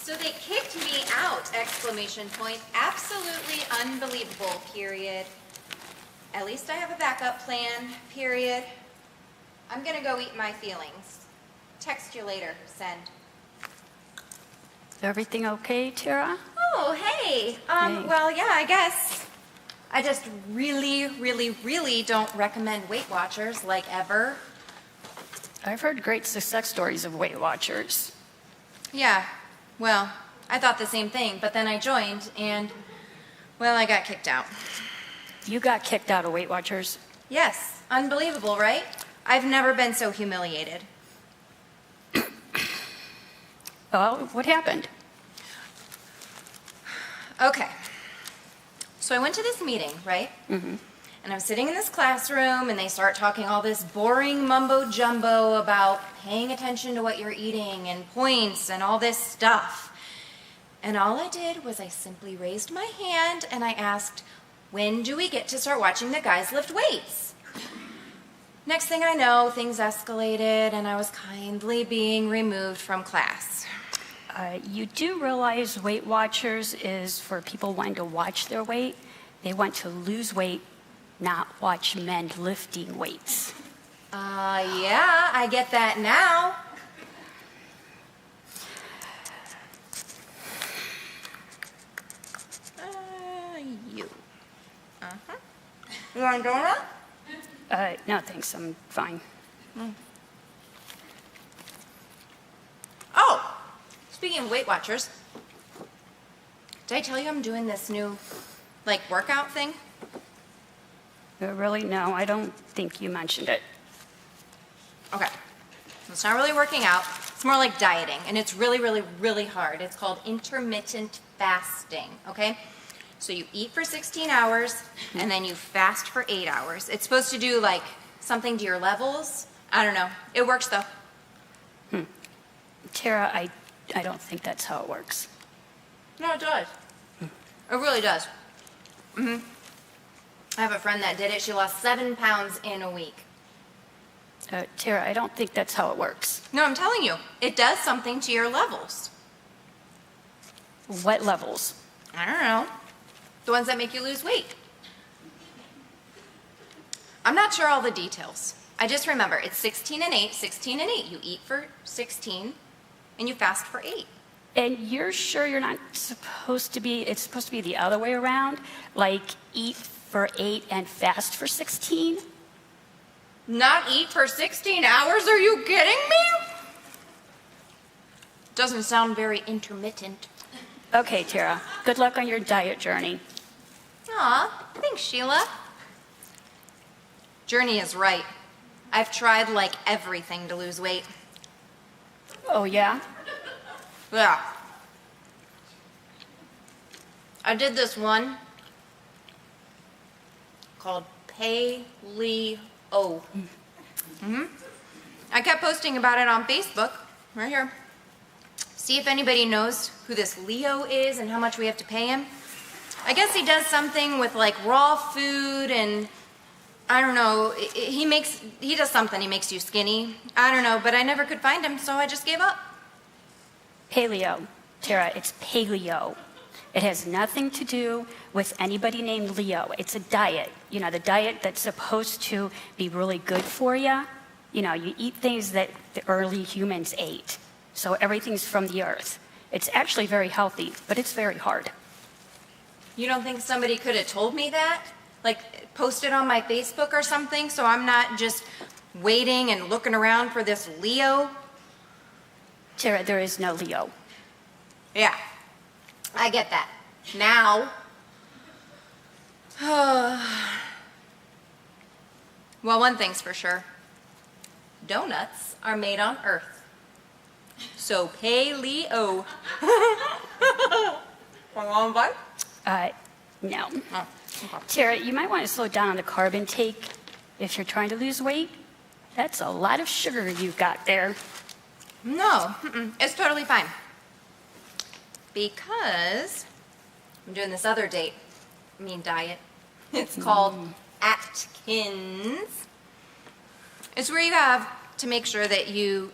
So they kicked me out, exclamation point. Absolutely unbelievable, period. At least I have a backup plan, period. I'm gonna go eat my feelings. Text you later, send. Is everything okay, Tara? Oh, hey. Hey. Well, yeah, I guess. I just really, really, really don't recommend Weight Watchers, like ever. I've heard great success stories of Weight Watchers. Yeah, well, I thought the same thing, but then I joined and, well, I got kicked out. You got kicked out of Weight Watchers. Yes, unbelievable, right? I've never been so humiliated. Oh, what happened? Okay. So I went to this meeting, right? Mm-hmm. And I'm sitting in this classroom and they start talking all this boring mumbo jumbo about paying attention to what you're eating and points and all this stuff. And all I did was I simply raised my hand and I asked, when do we get to start watching the guys lift weights? Next thing I know, things escalated and I was kindly being removed from class. You do realize Weight Watchers is for people wanting to watch their weight. They want to lose weight, not watch men lifting weights. Yeah, I get that now. You. Uh-huh. You want a donut? No, thanks, I'm fine. Oh, speaking of Weight Watchers, did I tell you I'm doing this new, workout thing? Really, no, I don't think you mentioned it. Okay. It's not really working out. It's more like dieting, and it's really, really, really hard. It's called intermittent fasting, okay? So you eat for 16 hours, and then you fast for 8 hours. It's supposed to do, something to your levels. I don't know. It works, though. Tara, I don't think that's how it works. No, it does. It really does. I have a friend that did it. She lost 7 pounds in a week. Tara, I don't think that's how it works. No, I'm telling you, it does something to your levels. What levels? I don't know. The ones that make you lose weight. I'm not sure all the details. I just remember it's 16 and 8, 16 and 8. You eat for 16 and you fast for 8. And you're sure you're not supposed to be, it's supposed to be the other way around? Like eat for 8 and fast for 16? Not eat for 16 hours? Are you kidding me? Doesn't sound very intermittent. Okay, Tara, good luck on your diet journey. Aw, thanks, Sheila. Journey is right. I've tried everything to lose weight. Oh, yeah? Yeah. I did this one called Paleo. I kept posting about it on Facebook, right here. See if anybody knows who this Leo is and how much we have to pay him. I guess he does something with raw food and I don't know. He does something. He makes you skinny. I don't know, but I never could find him, so I just gave up. Paleo. Tara, it's paleo. It has nothing to do with anybody named Leo. It's a diet. You know, the diet that's supposed to be really good for you. You know, you eat things that the early humans ate. So everything's from the earth. It's actually very healthy, but it's very hard. You don't think somebody could have told me that? Post it on my Facebook or something so I'm not just waiting and looking around for this Leo? Tara, there is no Leo. Yeah, I get that. Now. Well, one thing's for sure. Donuts are made on Earth. So paleo. Want one bite? No. Oh, okay. Tara, you might want to slow down on the carb intake if you're trying to lose weight. That's a lot of sugar you've got there. No, it's totally fine. Because I'm doing this other diet. It's called Atkins. It's where you have to make sure that you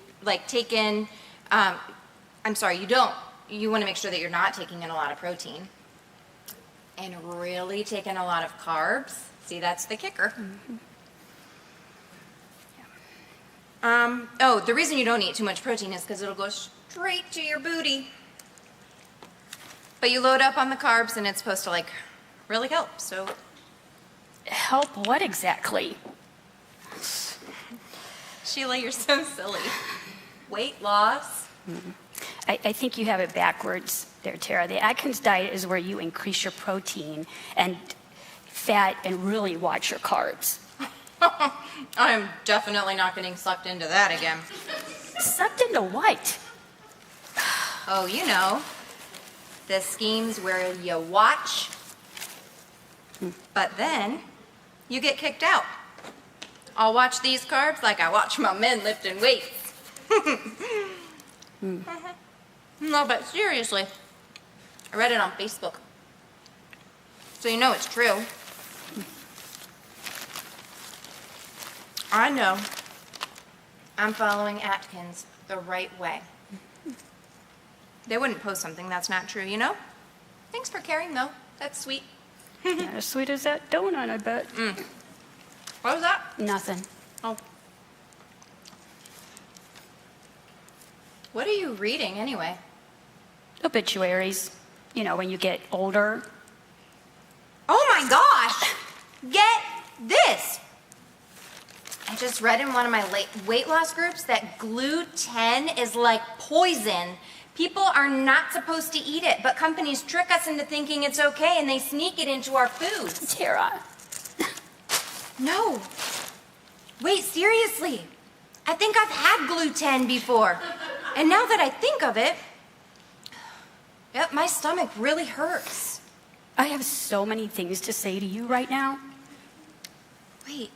take in, you don't you want to make sure that you're not taking in a lot of protein and really taking a lot of carbs. See, that's the kicker. Oh, the reason you don't eat too much protein is because it'll go straight to your booty. But you load up on the carbs and it's supposed to like really help, so. Help what exactly? Sheila, you're so silly. Weight loss. I think you have it backwards there, Tara. The Atkins diet is where you increase your protein and fat and really watch your carbs. I'm definitely not getting sucked into that again. Sucked into what? Oh, you know, the schemes where you watch, but then you get kicked out. I'll watch these carbs like I watch my men lifting weights. No, but seriously, I read it on Facebook. So you know it's true. I know I'm following Atkins the right way. They wouldn't post something that's not true, you know? Thanks for caring, though. That's sweet. Not as sweet as that donut, I bet. What was that? Nothing. Oh. What are you reading, anyway? Obituaries. You know, when you get older. Oh my gosh! Get this! I just read in one of my weight loss groups that gluten is like poison. People are not supposed to eat it, but companies trick us into thinking it's okay and they sneak it into our foods. Tara. No. Wait, seriously. I think I've had gluten before. And now that I think of it, yep, my stomach really hurts. I have so many things to say to you right now. Wait,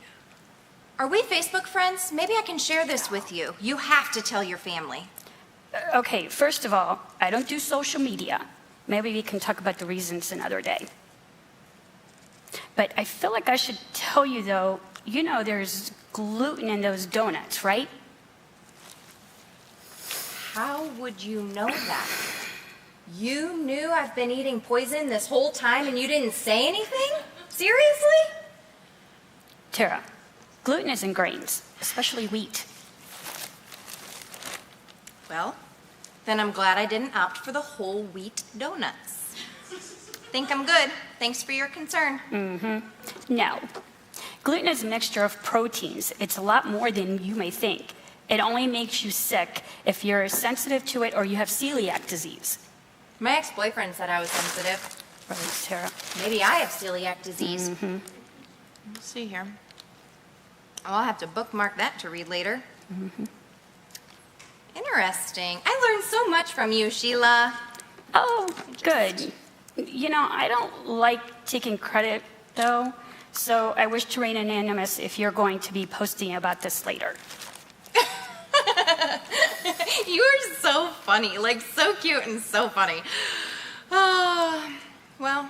are we Facebook friends? Maybe I can share this with you. You have to tell your family. Okay, first of all, I don't do social media. Maybe we can talk about the reasons another day. But I feel like I should tell you, though, you know there's gluten in those donuts, right? How would you know that? You knew I've been eating poison this whole time and you didn't say anything? Seriously? Tara, gluten is in grains, especially wheat. Well, then I'm glad I didn't opt for the whole wheat donuts. Think I'm good. Thanks for your concern. No. Gluten is a mixture of proteins. It's a lot more than you may think. It only makes you sick if you're sensitive to it or you have celiac disease. My ex-boyfriend said I was sensitive. Right, Tara. Maybe I have celiac disease. Let's see here. I'll have to bookmark that to read later. Interesting. I learned so much from you, Sheila. Oh, good. You know, I don't like taking credit, though, so I wish to remain anonymous if you're going to be posting about this later. You are so funny, like so cute and so funny. Well,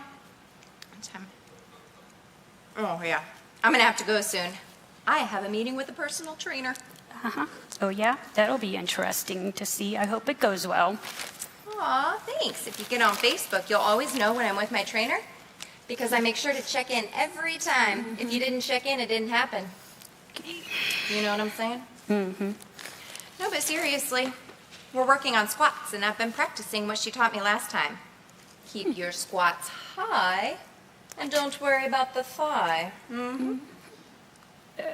time. Oh, yeah. I'm going to have to go soon. I have a meeting with a personal trainer. Oh, yeah? That'll be interesting to see. I hope it goes well. Aw, thanks. If you get on Facebook, you'll always know when I'm with my trainer because I make sure to check in every time. If you didn't check in, it didn't happen. You know what I'm saying? No, but seriously, we're working on squats, and I've been practicing what she taught me last time. Keep your squats high, and don't worry about the thigh.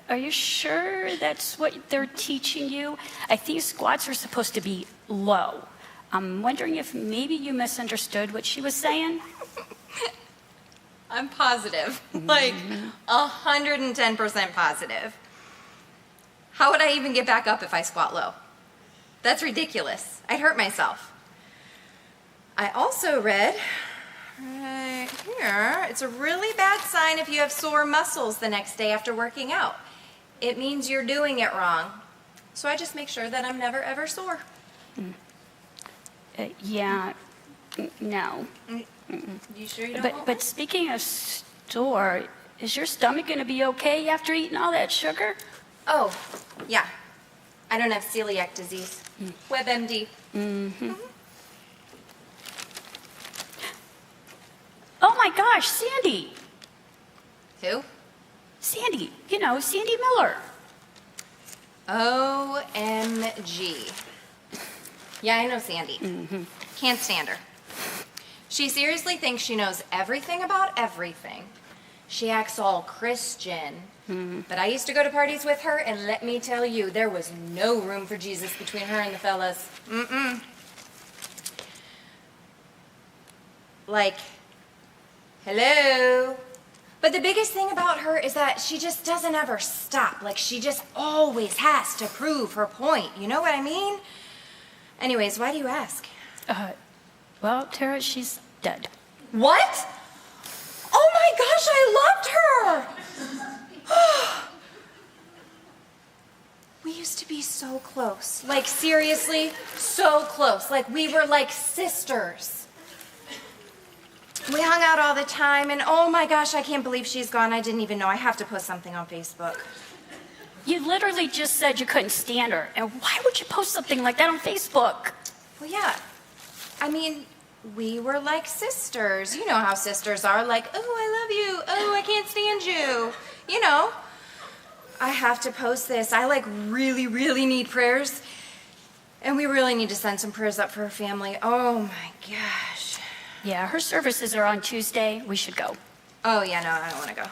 Are you sure that's what they're teaching you? I think squats are supposed to be low. I'm wondering if maybe you misunderstood what she was saying. I'm positive, like 110% positive. How would I even get back up if I squat low? That's ridiculous. I'd hurt myself. I also read right here, it's a really bad sign if you have sore muscles the next day after working out. It means you're doing it wrong. So I just make sure that I'm never ever sore. Yeah, no. You sure you don't want But speaking of store, is your stomach going to be okay after eating all that sugar? Oh, yeah. I don't have celiac disease. WebMD. gosh, Sandy. Who? Sandy, Sandy Miller. OMG. Yeah, I know Sandy. Can't stand her. She seriously thinks she knows everything about everything. She acts all Christian. But I used to go to parties with her, and let me tell you, there was no room for Jesus between her and the fellas. Like, hello? But the biggest thing about her is that she just doesn't ever stop. Like, she just always has to prove her point. You know what I mean? Anyways, why do you ask? Well, Tara, she's dead. What? Oh my gosh, I loved her! We used to be so close. Like, seriously, so close. Like, we were like sisters. We hung out all the time, and oh my gosh, I can't believe she's gone. I didn't even know. I have to post something on Facebook. You literally just said you couldn't stand her. And why would you post something like that on Facebook? Well, yeah. I mean, we were like sisters. You know how sisters are. Like, oh, I love you. Oh, I can't stand you. You know. I have to post this. I like really, really need prayers. And we really need to send some prayers up for her family. Oh my gosh. Yeah, her services are on Tuesday. We should go. Oh yeah, no, I don't want to go.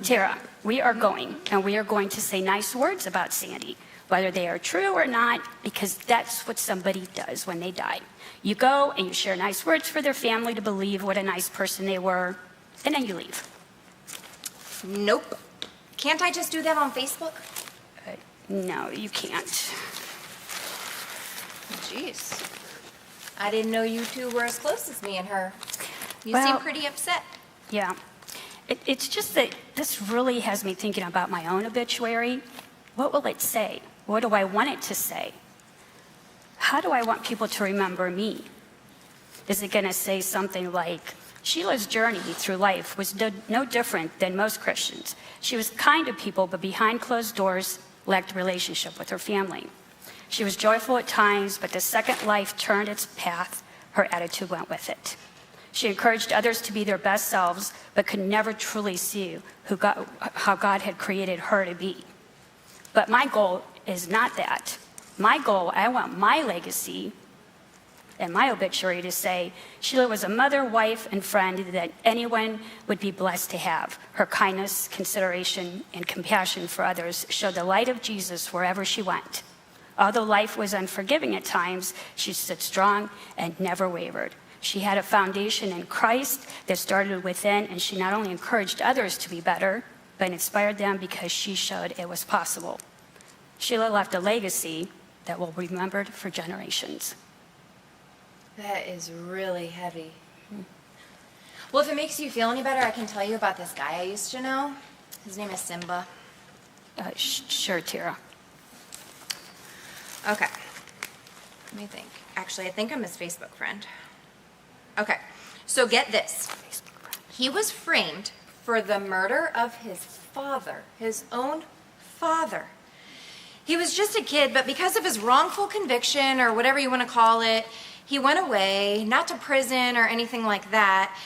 Tara, we are going, and we are going to say nice words about Sandy, whether they are true or not, because that's what somebody does when they die. You go and you share nice words for their family to believe what a nice person they were, and then you leave. Nope. Can't I just do that on Facebook? No, you can't. Jeez. I didn't know you two were as close as me and her. You Well, seem pretty upset. Yeah. It's just that this really has me thinking about my own obituary. What will it say? What do I want it to say? How do I want people to remember me? Is it going to say something like, Sheila's journey through life was no different than most Christians. She was kind to people, but behind closed doors, lacked relationship with her family. She was joyful at times, but the second life turned its path, her attitude went with it. She encouraged others to be their best selves, but could never truly see how God had created her to be. But my goal is not that. My goal, I want my legacy and my obituary to say, Sheila was a mother, wife, and friend that anyone would be blessed to have. Her kindness, consideration, and compassion for others showed the light of Jesus wherever she went. Although life was unforgiving at times, she stood strong and never wavered. She had a foundation in Christ that started within, and she not only encouraged others to be better, but inspired them because she showed it was possible. Sheila left a legacy that will be remembered for generations. That is really heavy. Well, if it makes you feel any better, I can tell you about this guy I used to know. His name is Simba. Sure, Tara. Okay. Let me think. Actually, I think I'm his Facebook friend. Okay. So get this. He was framed for the murder of his father, his own father. He was just a kid, but because of his wrongful conviction, or whatever you want to call it, he went away, not to prison or anything like that,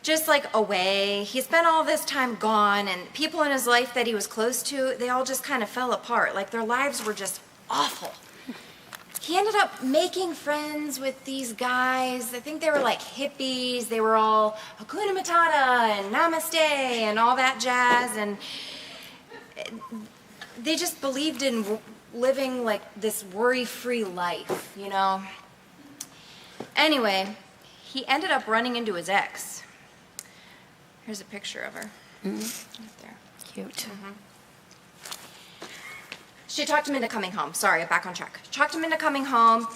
just like away. He spent all this time gone, and people in his life that he was close to, they all just kind of fell apart. Like, their lives were just awful. He ended up making friends with these guys. I think they were like hippies. They were all Hakuna Matata and Namaste and all that jazz. And they just believed in living like this worry-free life, you know? Anyway, he ended up running into his ex. Here's a picture of her. Right there. Cute. She talked him into coming home. Sorry, I'm back on track. Talked him into coming home.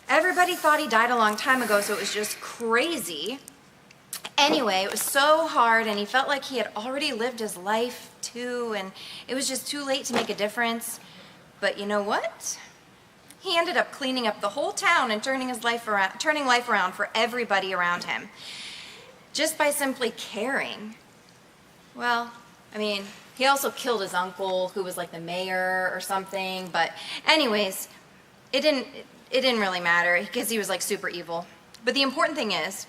Everybody thought he died a long time ago, so it was just crazy. Anyway, it was so hard, and he felt like he had already lived his life too, and it was just too late to make a difference. But you know what? He ended up cleaning up the whole town and turning life around for everybody around him, just by simply caring. Well, I mean, he also killed his uncle, who was like the mayor or something. But anyways, it didn't really matter because he was like super evil. But the important thing is,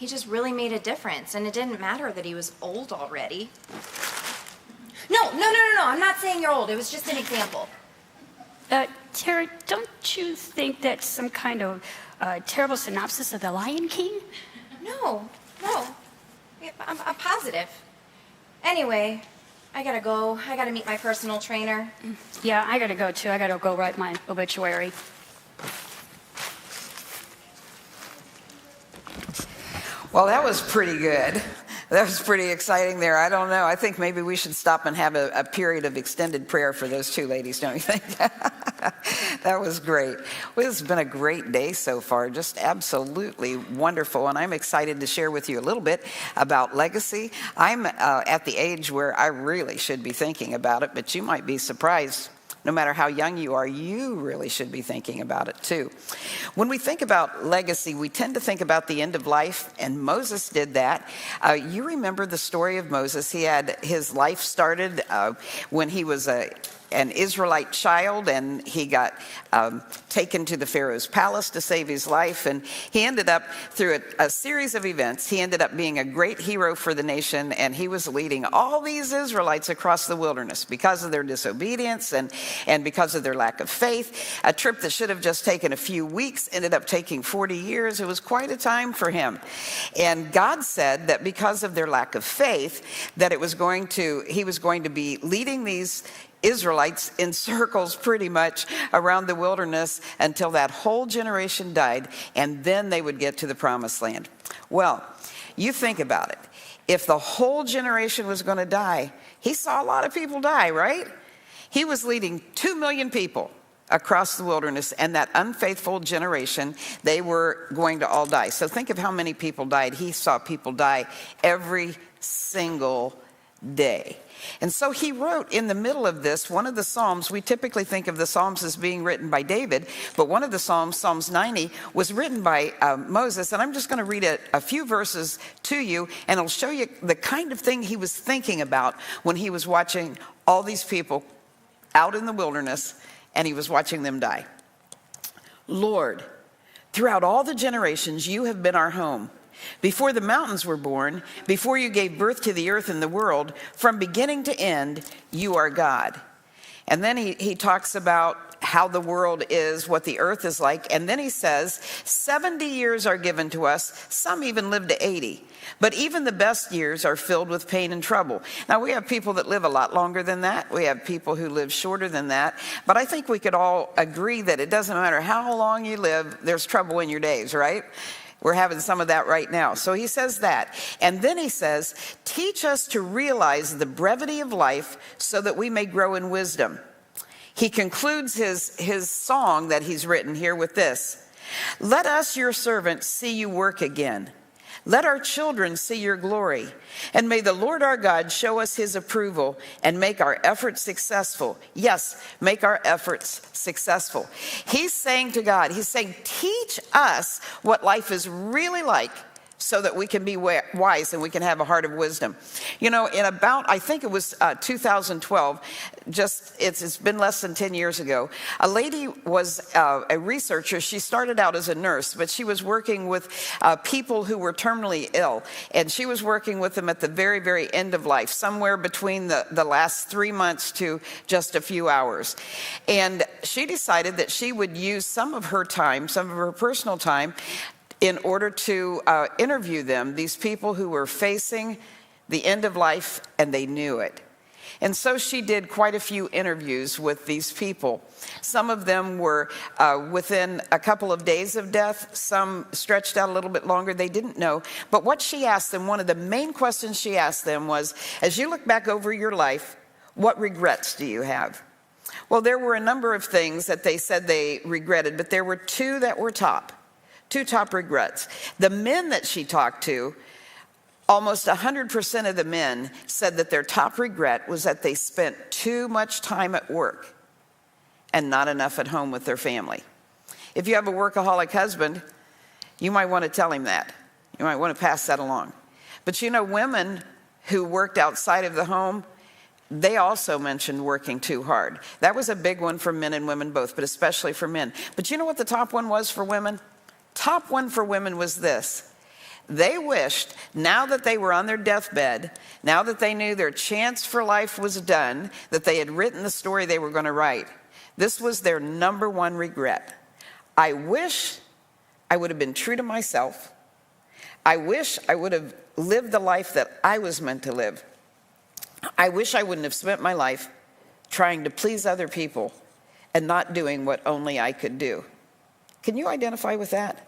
he just really made a difference, and it didn't matter that he was old already. No, I'm not saying you're old. It was just an example. Tara, don't you think that's some kind of terrible synopsis of The Lion King? No. Yeah, I'm positive. Anyway, I gotta go. I gotta meet my personal trainer. Yeah, I gotta go too. I gotta go write my obituary. Well, that was pretty good. That was pretty exciting there. I don't know. I think maybe we should stop and have a period of extended prayer for those two ladies, don't you think? That was great. Well, this has been a great day so far, just absolutely wonderful. And I'm excited to share with you a little bit about legacy. I'm at the age where I really should be thinking about it, but you might be surprised. No matter how young you are, you really should be thinking about it too. When we think about legacy, we tend to think about the end of life, and Moses did that. You remember the story of Moses. He had his life started when he was an Israelite child, and he got taken to the Pharaoh's palace to save his life. And he ended up, through a series of events, he ended up being a great hero for the nation, and he was leading all these Israelites across the wilderness because of their disobedience and because of their lack of faith. A trip that should have just taken a few weeks ended up taking 40 years. It was quite a time for him. And God said that because of their lack of faith, that he was going to be leading these Israelites in circles pretty much around the wilderness until that whole generation died, and then they would get to the promised land. Well, you think about it. If the whole generation was going to die, he saw a lot of people die, right? He was leading 2 million people across the wilderness, and that unfaithful generation, they were going to all die. So think of how many people died. He saw people die every single day. And so he wrote in the middle of this, one of the Psalms. We typically think of the Psalms as being written by David, but one of the Psalms, Psalms 90, was written by Moses. And I'm just going to read a few verses to you, and it'll show you the kind of thing he was thinking about when he was watching all these people out in the wilderness, and he was watching them die. Lord, throughout all the generations, you have been our home. Before the mountains were born, before you gave birth to the earth and the world, from beginning to end, you are God. And then he talks about how the world is, what the earth is like. And then he says, 70 years are given to us. Some even live to 80. But even the best years are filled with pain and trouble. Now, we have people that live a lot longer than that. We have people who live shorter than that. But I think we could all agree that it doesn't matter how long you live, there's trouble in your days, right? We're having some of that right now. So he says that. And then he says, teach us to realize the brevity of life so that we may grow in wisdom. He concludes his song that he's written here with this. Let us, your servants, see you work again. Let our children see your glory. And may the Lord our God show us his approval and make our efforts successful. Yes, make our efforts successful. He's saying to God, he's saying, teach us what life is really like so that we can be wise and we can have a heart of wisdom. You know, in about, I think it was 2012, it's been less than 10 years ago, a lady was a researcher. She started out as a nurse, but she was working with people who were terminally ill, and she was working with them at the very, very end of life, somewhere between the last 3 months to just a few hours. And she decided that she would use some of her time, some of her personal time, in order to interview them, these people who were facing the end of life, and they knew it. And so she did quite a few interviews with these people. Some of them were within a couple of days of death. Some stretched out a little bit longer. They didn't know. But what she asked them, one of the main questions she asked them was, as you look back over your life, what regrets do you have? Well, there were a number of things that they said they regretted, but there were two that were two top regrets. The men that she talked to, almost 100% of the men said that their top regret was that they spent too much time at work and not enough at home with their family. If you have a workaholic husband, you might want to tell him that. You might want to pass that along. But you know, women who worked outside of the home, they also mentioned working too hard. That was a big one for men and women both, but especially for men. But you know what the top one was for women? Top one for women was this. they wished, now that they were on their deathbed, now that they knew their chance for life was done, that they had written the story they were going to write. This was their number one regret. I wish I would have been true to myself. I wish I would have lived the life that I was meant to live. I wish I wouldn't have spent my life trying to please other people and not doing what only I could do. Can you identify with that?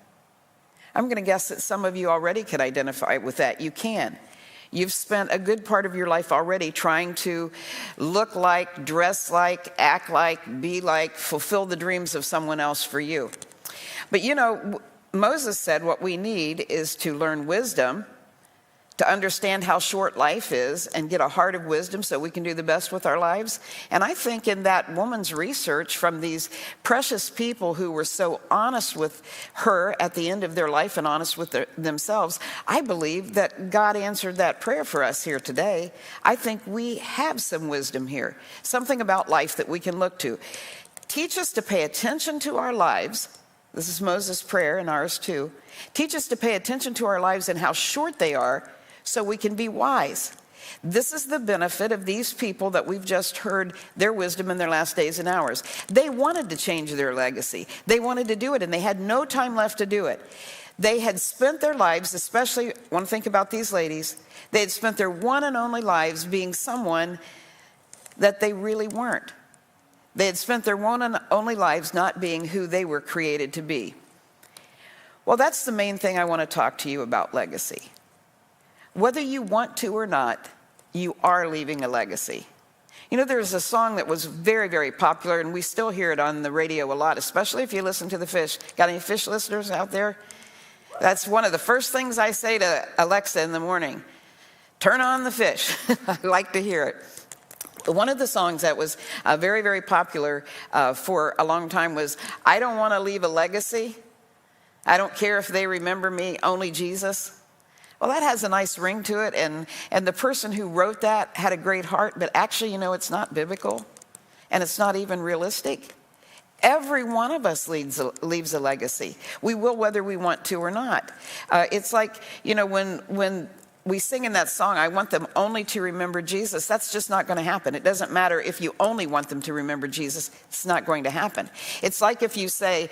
I'm going to guess that some of you already can identify with that. You can. You've spent a good part of your life already trying to look like, dress like, act like, be like, fulfill the dreams of someone else for you. But you know, Moses said what we need is to learn wisdom, to understand how short life is, and get a heart of wisdom so we can do the best with our lives. And I think in that woman's research from these precious people who were so honest with her at the end of their life and honest with themselves, I believe that God answered that prayer for us here today. I think we have some wisdom here, something about life that we can look to. Teach us to pay attention to our lives. This is Moses' prayer and ours too. Teach us to pay attention to our lives and how short they are, so we can be wise. This is the benefit of these people that we've just heard their wisdom in their last days and hours. They wanted to change their legacy. They wanted to do it, and they had no time left to do it. They had spent their lives, especially, I want to think about these ladies, they had spent their one and only lives being someone that they really weren't. They had spent their one and only lives not being who they were created to be. Well, that's the main thing I want to talk to you about legacy. Whether you want to or not, you are leaving a legacy. You know, there's a song that was very, very popular, and we still hear it on the radio a lot, especially if you listen to the Fish. Got any Fish listeners out there? That's one of the first things I say to Alexa in the morning. Turn on the Fish. I like to hear it. One of the songs that was very, very popular for a long time was, I don't want to leave a legacy. I don't care if they remember me, only Jesus. Well, that has a nice ring to it, and the person who wrote that had a great heart, but actually, you know, it's not biblical, and it's not even realistic. Every one of us leaves a legacy. We will whether we want to or not. It's like, you know, when we sing in that song, I want them only to remember Jesus. That's just not going to happen. It doesn't matter if you only want them to remember Jesus. It's not going to happen. It's like if you say,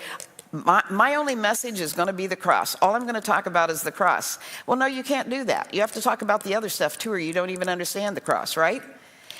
my only message is going to be the cross. All I'm going to talk about is the cross. Well, no, you can't do that. You have to talk about the other stuff too, or you don't even understand the cross, right?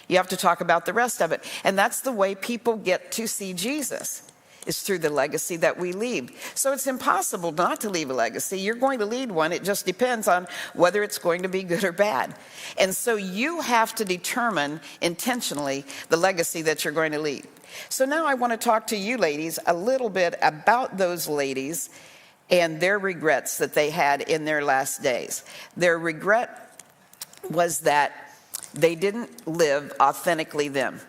You have to talk about the rest of it. And that's the way people get to see Jesus, is through the legacy that we leave. So it's impossible not to leave a legacy. You're going to leave one. It just depends on whether it's going to be good or bad. And so you have to determine intentionally the legacy that you're going to leave. So now I want to talk to you ladies a little bit about those ladies and their regrets that they had in their last days. Their regret was that they didn't live authentically them.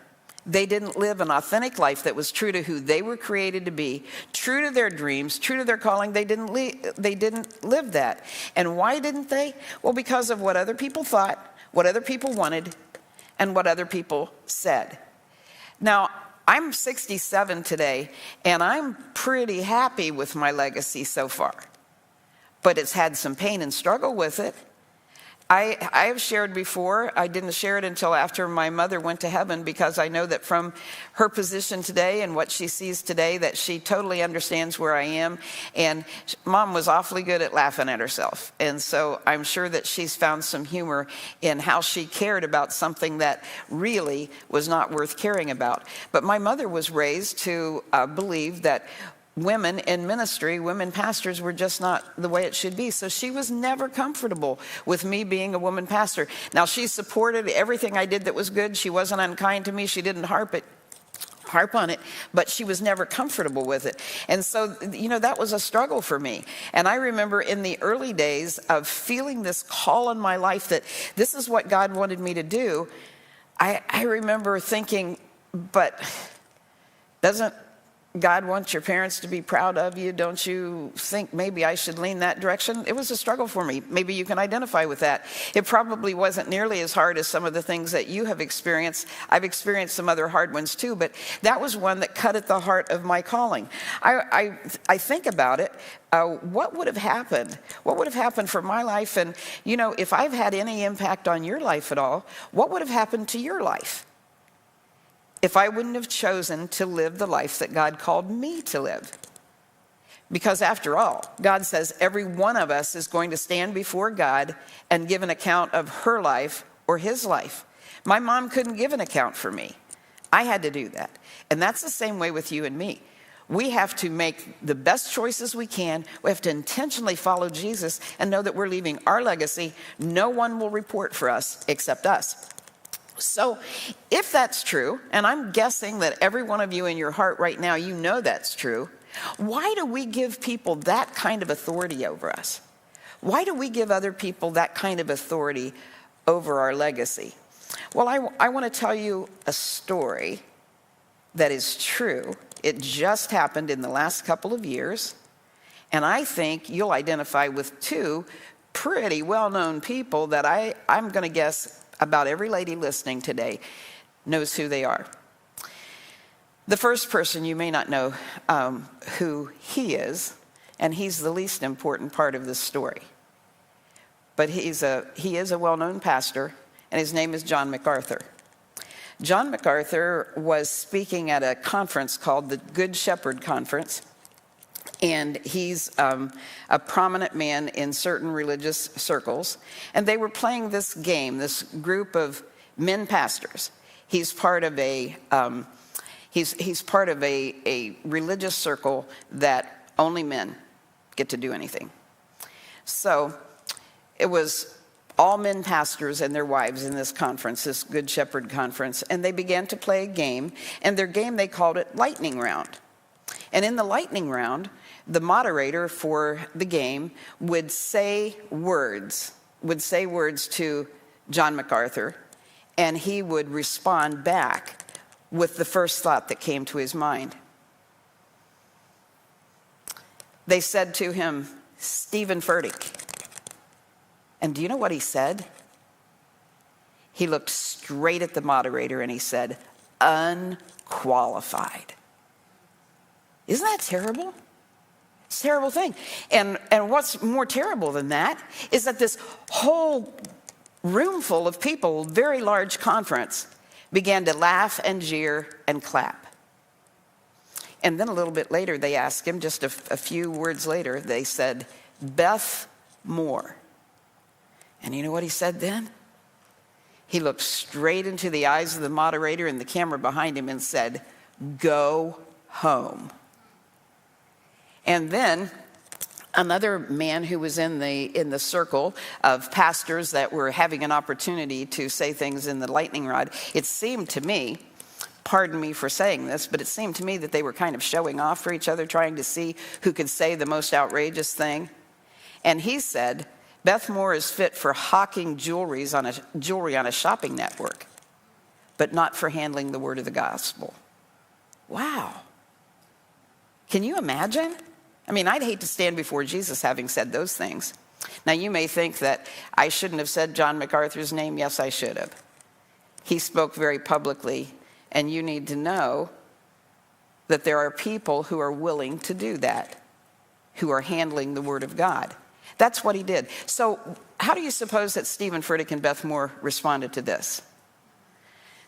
They didn't live an authentic life that was true to who they were created to be, true to their dreams, true to their calling. They didn't live that. And why didn't they? Well, because of what other people thought, what other people wanted, and what other people said. Now, I'm 67 today, and I'm pretty happy with my legacy so far. But it's had some pain and struggle with it. I have shared before, I didn't share it until after my mother went to heaven, because I know that from her position today and what she sees today, that she totally understands where I am. And Mom was awfully good at laughing at herself. And so I'm sure that she's found some humor in how she cared about something that really was not worth caring about. But my mother was raised to believe that women in ministry, women pastors, were just not the way it should be. So she was never comfortable with me being a woman pastor. Now, she supported everything I did that was good. She wasn't unkind to me. She didn't harp on it, but she was never comfortable with it. And so, you know, that was a struggle for me. And I remember in the early days of feeling this call in my life that this is what God wanted me to do, I remember thinking, but doesn't God wants your parents to be proud of you? Don't you think maybe I should lean that direction? It was a struggle for me. Maybe you can identify with that. It probably wasn't nearly as hard as some of the things that you have experienced. I've experienced some other hard ones too, but that was one that cut at the heart of my calling. I think about it. What would have happened? What would have happened for my life? And, you know, if I've had any impact on your life at all, what would have happened to your life if I wouldn't have chosen to live the life that God called me to live? Because after all, God says every one of us is going to stand before God and give an account of her life or his life. My mom couldn't give an account for me. I had to do that. And that's the same way with you and me. We have to make the best choices we can. We have to intentionally follow Jesus and know that we're leaving our legacy. No one will report for us except us. So if that's true, and I'm guessing that every one of you in your heart right now, you know that's true, why do we give people that kind of authority over us? Why do we give other people that kind of authority over our legacy? Well, I want to tell you a story that is true. It just happened in the last couple of years, and I think you'll identify with two pretty well-known people that I'm going to guess about every lady listening today knows who they are. The first person, you may not know who he is, and he's the least important part of this story. But he is a well-known pastor, and his name is John MacArthur. John MacArthur was speaking at a conference called the Good Shepherd Conference, and he's a prominent man in certain religious circles. And they were playing this game, this group of men pastors. He's part of a religious circle that only men get to do anything. So it was all men pastors and their wives in this conference, this Good Shepherd Conference, and they began to play a game. And their game, they called it Lightning Round. And in the lightning round, the moderator for the game would say words to John MacArthur, and he would respond back with the first thought that came to his mind. They said to him, Stephen Furtick. And do you know what he said? He looked straight at the moderator and he said, unqualified. Isn't that terrible? It's a terrible thing. And what's more terrible than that is that this whole room full of people, very large conference, began to laugh and jeer and clap. And then a little bit later, they asked him, just a few words later, they said, Beth Moore. And you know what he said then? He looked straight into the eyes of the moderator and the camera behind him and said, go home. And then another man who was in the circle of pastors that were having an opportunity to say things in the lightning rod, it seemed to me, pardon me for saying this, but it seemed to me that they were kind of showing off for each other, trying to see who could say the most outrageous thing. And he said, Beth Moore is fit for hawking jewelry on a shopping network, but not for handling the word of the gospel. Wow. Can you imagine? I mean, I'd hate to stand before Jesus having said those things. Now, you may think that I shouldn't have said John MacArthur's name. Yes, I should have. He spoke very publicly, and you need to know that there are people who are willing to do that, who are handling the Word of God. That's what he did. So how do you suppose that Stephen Furtick and Beth Moore responded to this?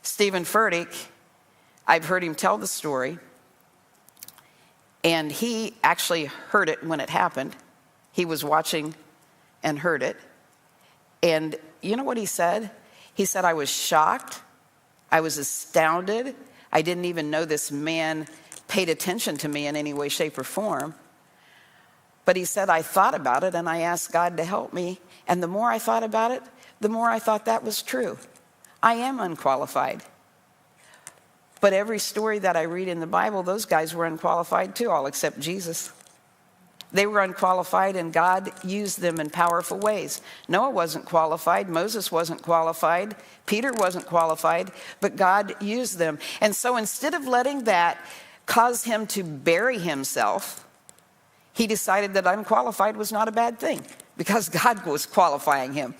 Stephen Furtick, I've heard him tell the story, and he actually heard it when it happened. He was watching and heard it. And you know what he said? He said, I was shocked. I was astounded. I didn't even know this man paid attention to me in any way, shape, or form. But he said, I thought about it and I asked God to help me. And the more I thought about it, the more I thought that was true. I am unqualified. But every story that I read in the Bible, those guys were unqualified too, all except Jesus. They were unqualified and God used them in powerful ways. Noah wasn't qualified. Moses wasn't qualified. Peter wasn't qualified, but God used them. And so instead of letting that caused him to bury himself, he decided that unqualified was not a bad thing because God was qualifying him.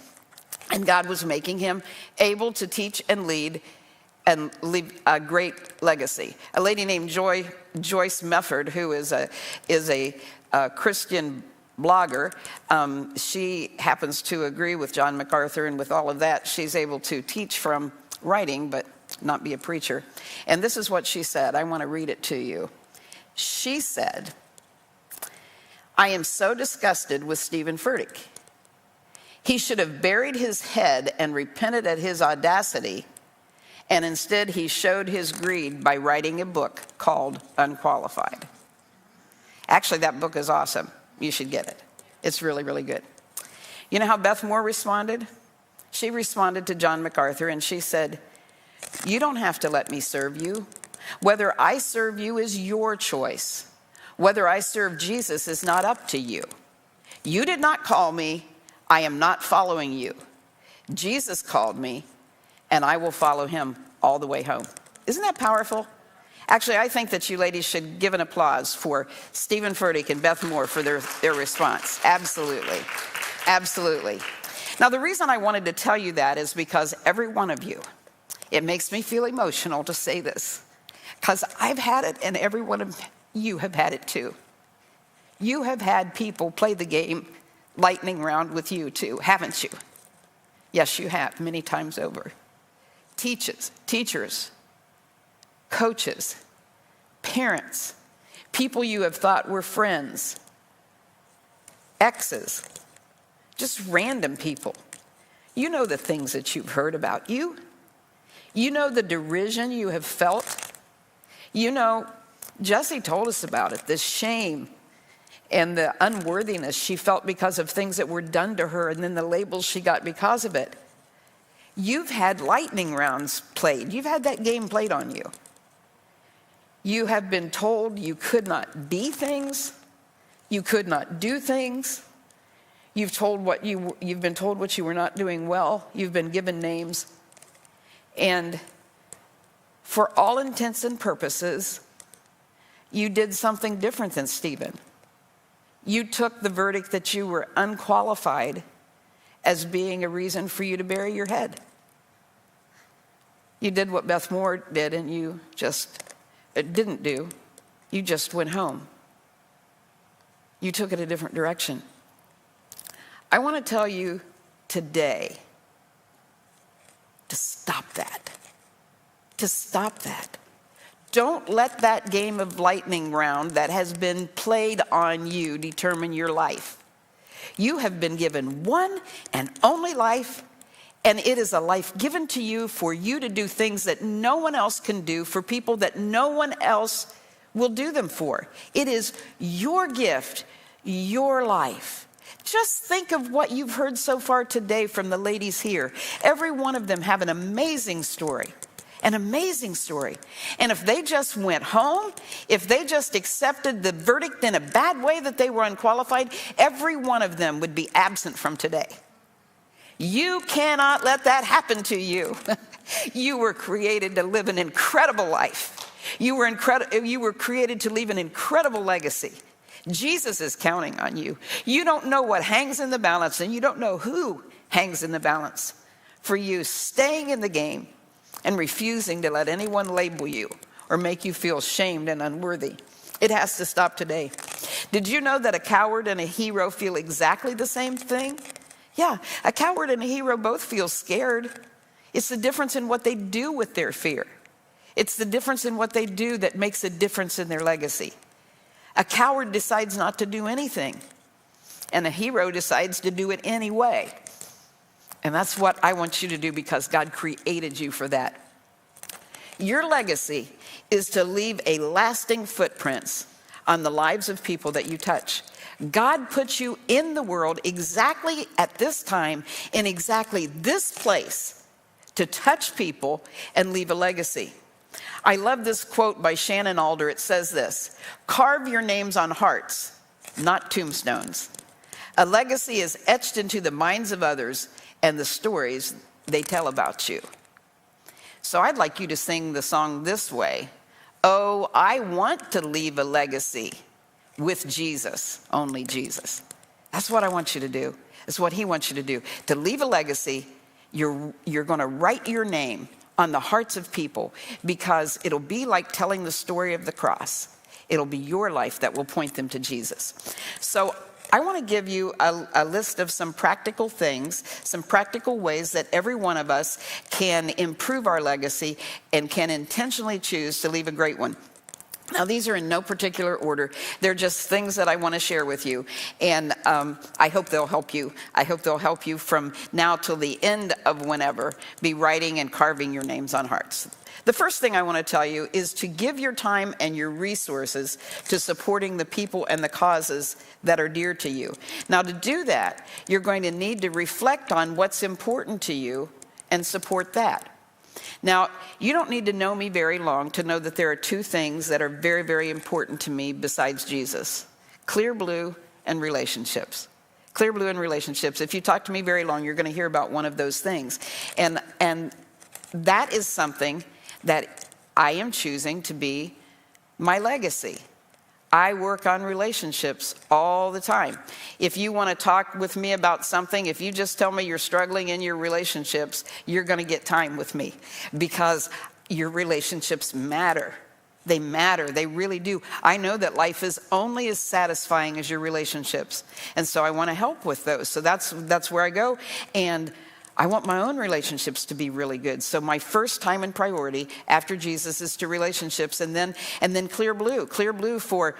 And God was making him able to teach and lead and leave a great legacy. A lady named Joyce Mefford, who is a Christian blogger, she happens to agree with John MacArthur, and with all of that, she's able to teach from writing, but not be a preacher. And this is what she said. I want to read it to you. She said, "I am so disgusted with Stephen Furtick. He should have buried his head and repented at his audacity, and instead he showed his greed by writing a book called Unqualified." Actually, that book is awesome. You should get it. It's really, really good. You know how Beth Moore responded? She responded to John MacArthur and she said, "You don't have to let me serve you. Whether I serve you is your choice. Whether I serve Jesus is not up to you. You did not call me. I am not following you. Jesus called me, and I will follow him all the way home." Isn't that powerful? Actually, I think that you ladies should give an applause for Stephen Furtick and Beth Moore for their response. Absolutely. Absolutely. Now, the reason I wanted to tell you that is because every one of you, it makes me feel emotional to say this, because I've had it and every one of you have had it too. You have had people play the game lightning round with you too, haven't you? Yes, you have, many times over. Teachers, coaches, parents, people you have thought were friends, exes, just random people. You know the things that you've heard about you. You know the derision you have felt. You know, Jessie told us about it, the shame and the unworthiness she felt because of things that were done to her, and then the labels she got because of it. You've had lightning rounds played. You've had that game played on you. You have been told you could not be things. You could not do things. You've been told what you were not doing well. You've been given names. And for all intents and purposes, you did something different than Stephen. You took the verdict that you were unqualified as being a reason for you to bury your head. You did what Beth Moore did, and you just didn't do. You just went home. You took it a different direction. I want to tell you today to stop that. To stop that. Don't let that game of lightning round that has been played on you determine your life. You have been given one and only life, and it is a life given to you for you to do things that no one else can do for people that no one else will do them for. It is your gift, your life. Just think of what you've heard so far today from the ladies here. Every one of them have an amazing story. An amazing story. And if they just went home, if they just accepted the verdict in a bad way that they were unqualified, every one of them would be absent from today. You cannot let that happen to you. You were created to live an incredible life. You were created to leave an incredible legacy. Jesus is counting on you. You don't know what hangs in the balance, and you don't know who hangs in the balance for you staying in the game and refusing to let anyone label you or make you feel shamed and unworthy. It has to stop today. Did you know that a coward and a hero feel exactly the same thing? Yeah, a coward and a hero both feel scared. It's the difference in what they do with their fear. It's the difference in what they do that makes a difference in their legacy. A coward decides not to do anything, and a hero decides to do it anyway. And that's what I want you to do, because God created you for that. Your legacy is to leave a lasting footprints on the lives of people that you touch. God put you in the world exactly at this time, in exactly this place, to touch people and leave a legacy. I love this quote by Shannon Alder. It says this: "Carve your names on hearts, not tombstones. A legacy is etched into the minds of others and the stories they tell about you." So I'd like you to sing the song this way: Oh, I want to leave a legacy with Jesus, only Jesus. That's what I want you to do. That's what he wants you to do. To leave a legacy, you're going to write your name on the hearts of people, because it'll be like telling the story of the cross. It'll be your life that will point them to Jesus. So I want to give you a list of some practical things, some practical ways that every one of us can improve our legacy and can intentionally choose to leave a great one. Now, these are in no particular order. They're just things that I want to share with you. And I hope they'll help you. I hope they'll help you from now till the end of whenever be writing and carving your names on hearts. The first thing I want to tell you is to give your time and your resources to supporting the people and the causes that are dear to you. Now, to do that, you're going to need to reflect on what's important to you and support that. Now, you don't need to know me very long to know that there are two things that are very, very important to me besides Jesus: Clear Blue and relationships. Clear Blue and relationships. If you talk to me very long, you're going to hear about one of those things. And that is something that I am choosing to be my legacy. I work on relationships all the time. If you want to talk with me about something, if you just tell me you're struggling in your relationships, you're going to get time with me, because your relationships matter. They matter. They really do. I know that life is only as satisfying as your relationships. And so I want to help with those. So that's where I go. And I want my own relationships to be really good. So my first time and priority after Jesus is to relationships, and then Clear Blue. Clear Blue for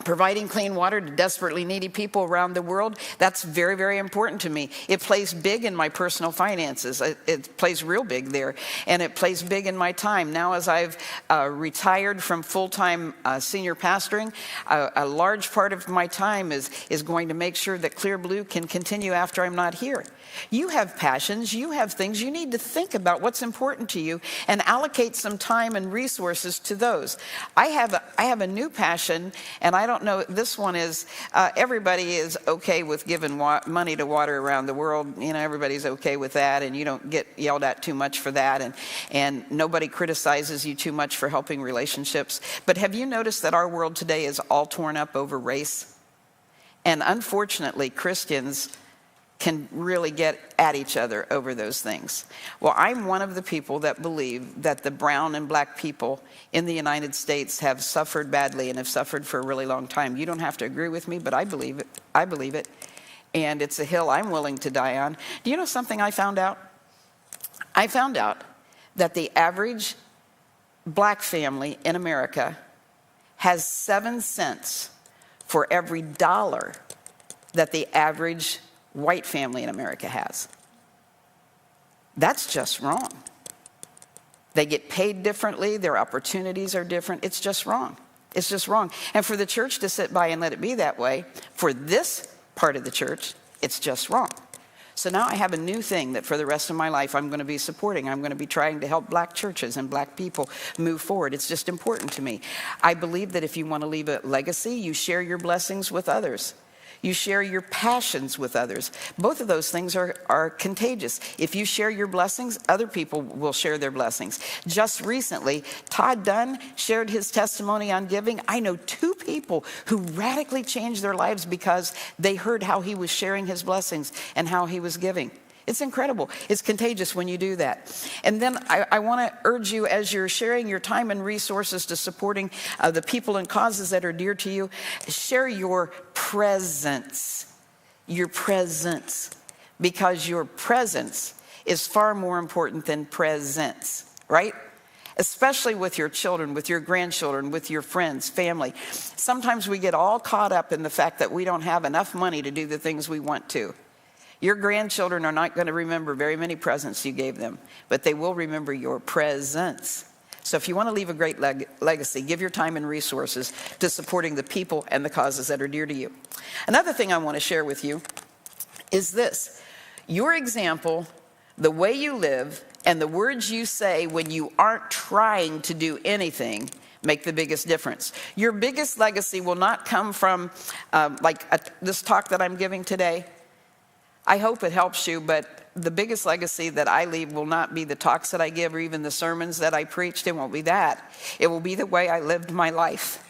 providing clean water to desperately needy people around the world. That's very, very important to me. It plays big in my personal finances. It plays real big there, and it plays big in my time. Now, as I've retired from full-time senior pastoring, a large part of my time is going to make sure that Clear Blue can continue after I'm not here. You have passions, you have things. You need to think about what's important to you and allocate some time and resources to those. I have a new passion, and I don't know, this one is, everybody is okay with giving money to water around the world. You know, everybody's okay with that, and you don't get yelled at too much for that, and nobody criticizes you too much for helping relationships. But have you noticed that our world today is all torn up over race? And unfortunately, Christians can really get at each other over those things. Well, I'm one of the people that believe that the brown and black people in the United States have suffered badly and have suffered for a really long time. You don't have to agree with me, but I believe it. I believe it. And it's a hill I'm willing to die on. Do you know something I found out? I found out that the average black family in America has 7 cents for every dollar that the average white family in America has. That's just wrong. They get paid differently. Their opportunities are different. It's just wrong. It's just wrong. And for the church to sit by and let it be that way, for this part of the church, it's just wrong. So now I have a new thing that for the rest of my life I'm going to be supporting. I'm going to be trying to help black churches and black people move forward. It's just important to me. I believe that if you want to leave a legacy, you share your blessings with others. You share your passions with others. Both of those things are contagious. If you share your blessings, other people will share their blessings. Just recently, Todd Dunn shared his testimony on giving. I know 2 people who radically changed their lives because they heard how he was sharing his blessings and how he was giving. It's incredible. It's contagious when you do that. And then I want to urge you, as you're sharing your time and resources to supporting the people and causes that are dear to you, share your presence. Your presence. Because your presence is far more important than presents, right? Especially with your children, with your grandchildren, with your friends, family. Sometimes we get all caught up in the fact that we don't have enough money to do the things we want to. Your grandchildren are not going to remember very many presents you gave them, but they will remember your presence. So if you want to leave a great legacy, give your time and resources to supporting the people and the causes that are dear to you. Another thing I want to share with you is this. Your example, the way you live, and the words you say when you aren't trying to do anything make the biggest difference. Your biggest legacy will not come from this talk that I'm giving today. I hope it helps you, but the biggest legacy that I leave will not be the talks that I give or even the sermons that I preached. It won't be that. It will be the way I lived my life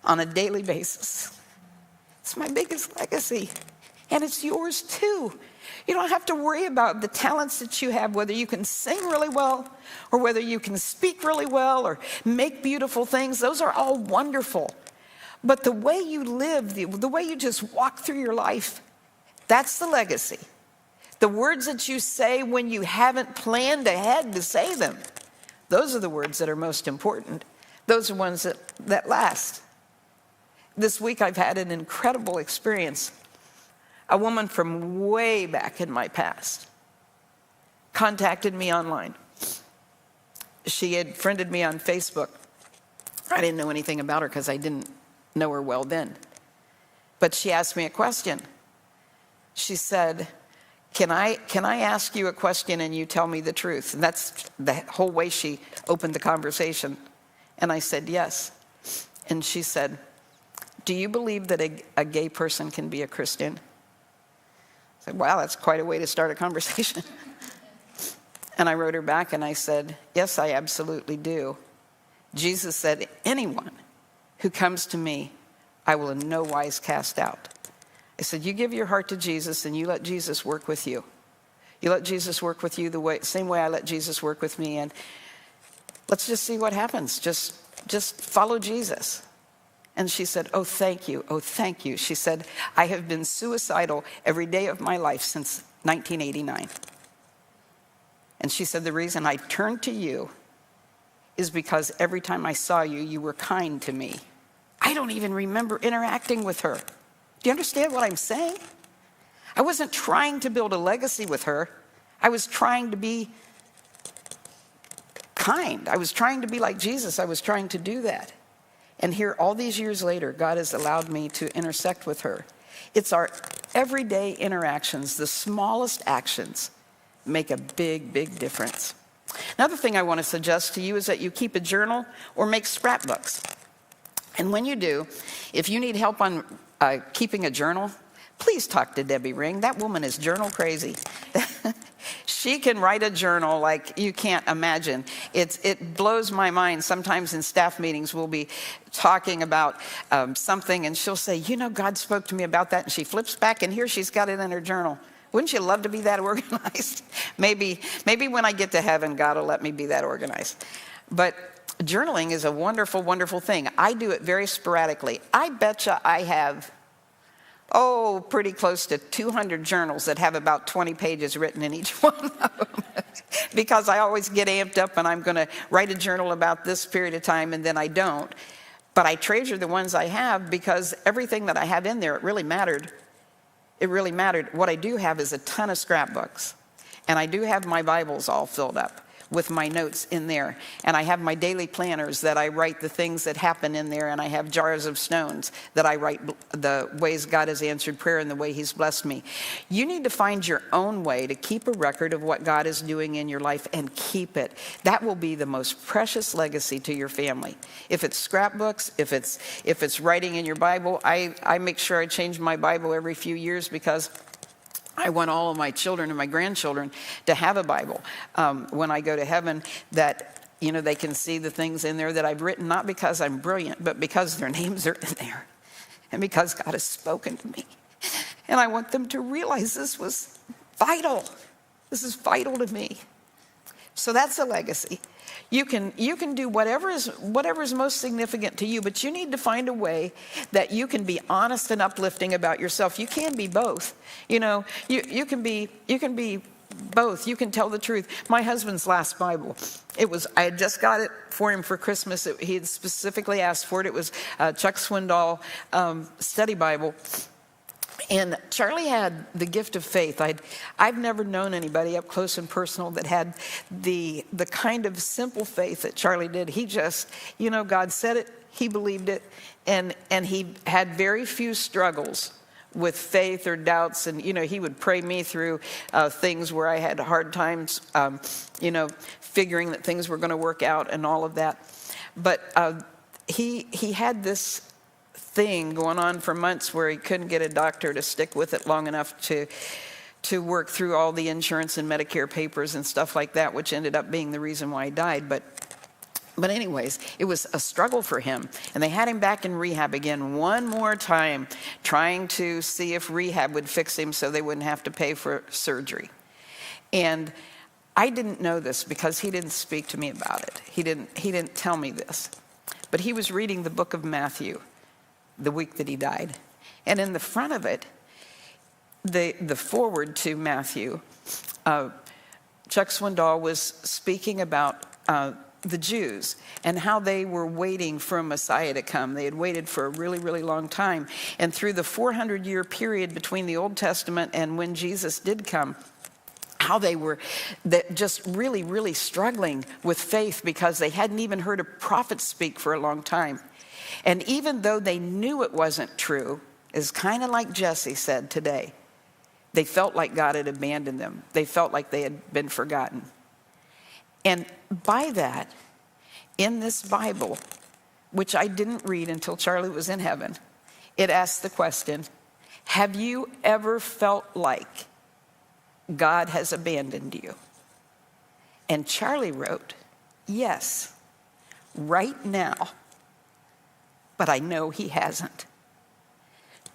on a daily basis. It's my biggest legacy, and it's yours too. You don't have to worry about the talents that you have, whether you can sing really well or whether you can speak really well or make beautiful things. Those are all wonderful. But the way you live, the way you just walk through your life, that's the legacy. The words that you say when you haven't planned ahead to say them, those are the words that are most important. Those are ones that last. This week I've had an incredible experience. A woman from way back in my past contacted me online. She had friended me on Facebook. I didn't know anything about her because I didn't know her well then. But she asked me a question. She said, can I ask you a question and you tell me the truth? And that's the whole way she opened the conversation. And I said, yes. And she said, do you believe that a gay person can be a Christian? I said, wow, that's quite a way to start a conversation. And I wrote her back and I said, yes, I absolutely do. Jesus said, anyone who comes to me, I will in no wise cast out. I said, you give your heart to Jesus and you let Jesus work with you. You let Jesus work with you the same way I let Jesus work with me. And let's just see what happens. Just follow Jesus. And she said, oh, thank you. Oh, thank you. She said, I have been suicidal every day of my life since 1989. And she said, the reason I turned to you is because every time I saw you, you were kind to me. I don't even remember interacting with her. Do you understand what I'm saying? I wasn't trying to build a legacy with her. I was trying to be kind. I was trying to be like Jesus. I was trying to do that. And here, all these years later, God has allowed me to intersect with her. It's our everyday interactions, the smallest actions, make a big, big difference. Another thing I want to suggest to you is that you keep a journal or make scrapbooks. And when you do, if you need help on keeping a journal, please talk to Debbie Ring. That woman is journal crazy. She can write a journal like you can't imagine. It blows my mind. Sometimes in staff meetings, we'll be talking about something, and she'll say, you know, God spoke to me about that. And she flips back, and here she's got it in her journal. Wouldn't you love to be that organized? Maybe when I get to heaven, God will let me be that organized. But journaling is a wonderful, wonderful thing. I do it very sporadically. I betcha I have, pretty close to 200 journals that have about 20 pages written in each one of them. Because I always get amped up and I'm going to write a journal about this period of time and then I don't. But I treasure the ones I have because everything that I have in there, it really mattered. It really mattered. What I do have is a ton of scrapbooks. And I do have my Bibles all filled up with my notes in there. And I have my daily planners that I write the things that happen in there. And I have jars of stones that I write the ways God has answered prayer and the way he's blessed me. You need to find your own way to keep a record of what God is doing in your life and keep it. That will be the most precious legacy to your family. If it's scrapbooks, if it's writing in your Bible, I make sure I change my Bible every few years because I want all of my children and my grandchildren to have a Bible when I go to heaven, that, you know, they can see the things in there that I've written, not because I'm brilliant, but because their names are in there and because God has spoken to me. And I want them to realize this was vital. This is vital to me. So that's a legacy. You can do whatever is most significant to you, but you need to find a way that you can be honest and uplifting about yourself. You can be both. You know, you can be both. You can tell the truth. My husband's last Bible, I had just got it for him for Christmas. He had specifically asked for it. It was Chuck Swindoll study Bible. And Charlie had the gift of faith. I've never known anybody up close and personal that had the kind of simple faith that Charlie did. He just, you know, God said it, he believed it, and he had very few struggles with faith or doubts. And, you know, he would pray me through things where I had hard times, you know, figuring that things were going to work out and all of that. But he had this thing going on for months where he couldn't get a doctor to stick with it long enough to work through all the insurance and Medicare papers and stuff like that, which ended up being the reason why he died. But anyways, it was a struggle for him. And they had him back in rehab again one more time, trying to see if rehab would fix him so they wouldn't have to pay for surgery. And I didn't know this because he didn't speak to me about it. He didn't tell me this. But he was reading the book of Matthew the week that he died. And in the front of it, the foreword to Matthew, Chuck Swindoll was speaking about the Jews and how they were waiting for a Messiah to come. They had waited for a really, really long time. And through the 400-year period between the Old Testament and when Jesus did come, how they were just really, really struggling with faith because they hadn't even heard a prophet speak for a long time. And even though they knew it wasn't true, it's kind of like Jesse said today, they felt like God had abandoned them. They felt like they had been forgotten. And by that, in this Bible, which I didn't read until Charlie was in heaven, it asks the question, have you ever felt like God has abandoned you? And Charlie wrote, yes, right now, but I know he hasn't.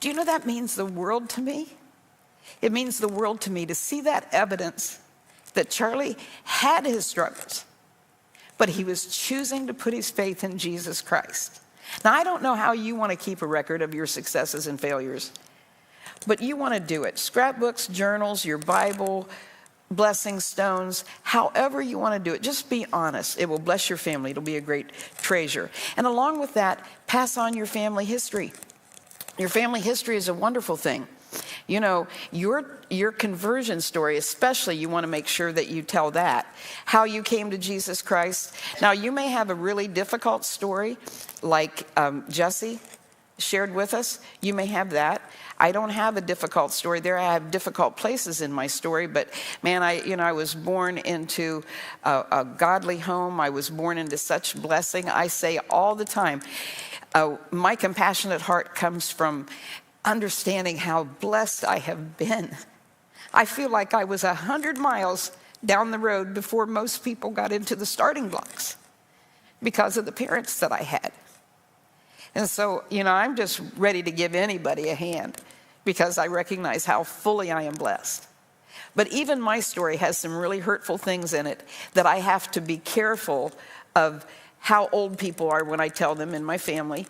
Do you know that means the world to me? It means the world to me to see that evidence that Charlie had his struggles, but he was choosing to put his faith in Jesus Christ. Now, I don't know how you want to keep a record of your successes and failures, but you want to do it. Scrapbooks, journals, your Bible, blessing stones, however you want to do it. Just be honest. It will bless your family. It'll be a great treasure. And along with that, pass on your family history. Your family history is a wonderful thing. You know, your conversion story, especially, you want to make sure that you tell that. How you came to Jesus Christ. Now, you may have a really difficult story like Jesse shared with us. You may have that. I don't have a difficult story there. I have difficult places in my story, but man, I was born into a godly home. I was born into such blessing. I say all the time, my compassionate heart comes from understanding how blessed I have been. I feel like I was 100 miles down the road before most people got into the starting blocks because of the parents that I had. And so, I'm just ready to give anybody a hand because I recognize how fully I am blessed. But even my story has some really hurtful things in it that I have to be careful of how old people are when I tell them in my family.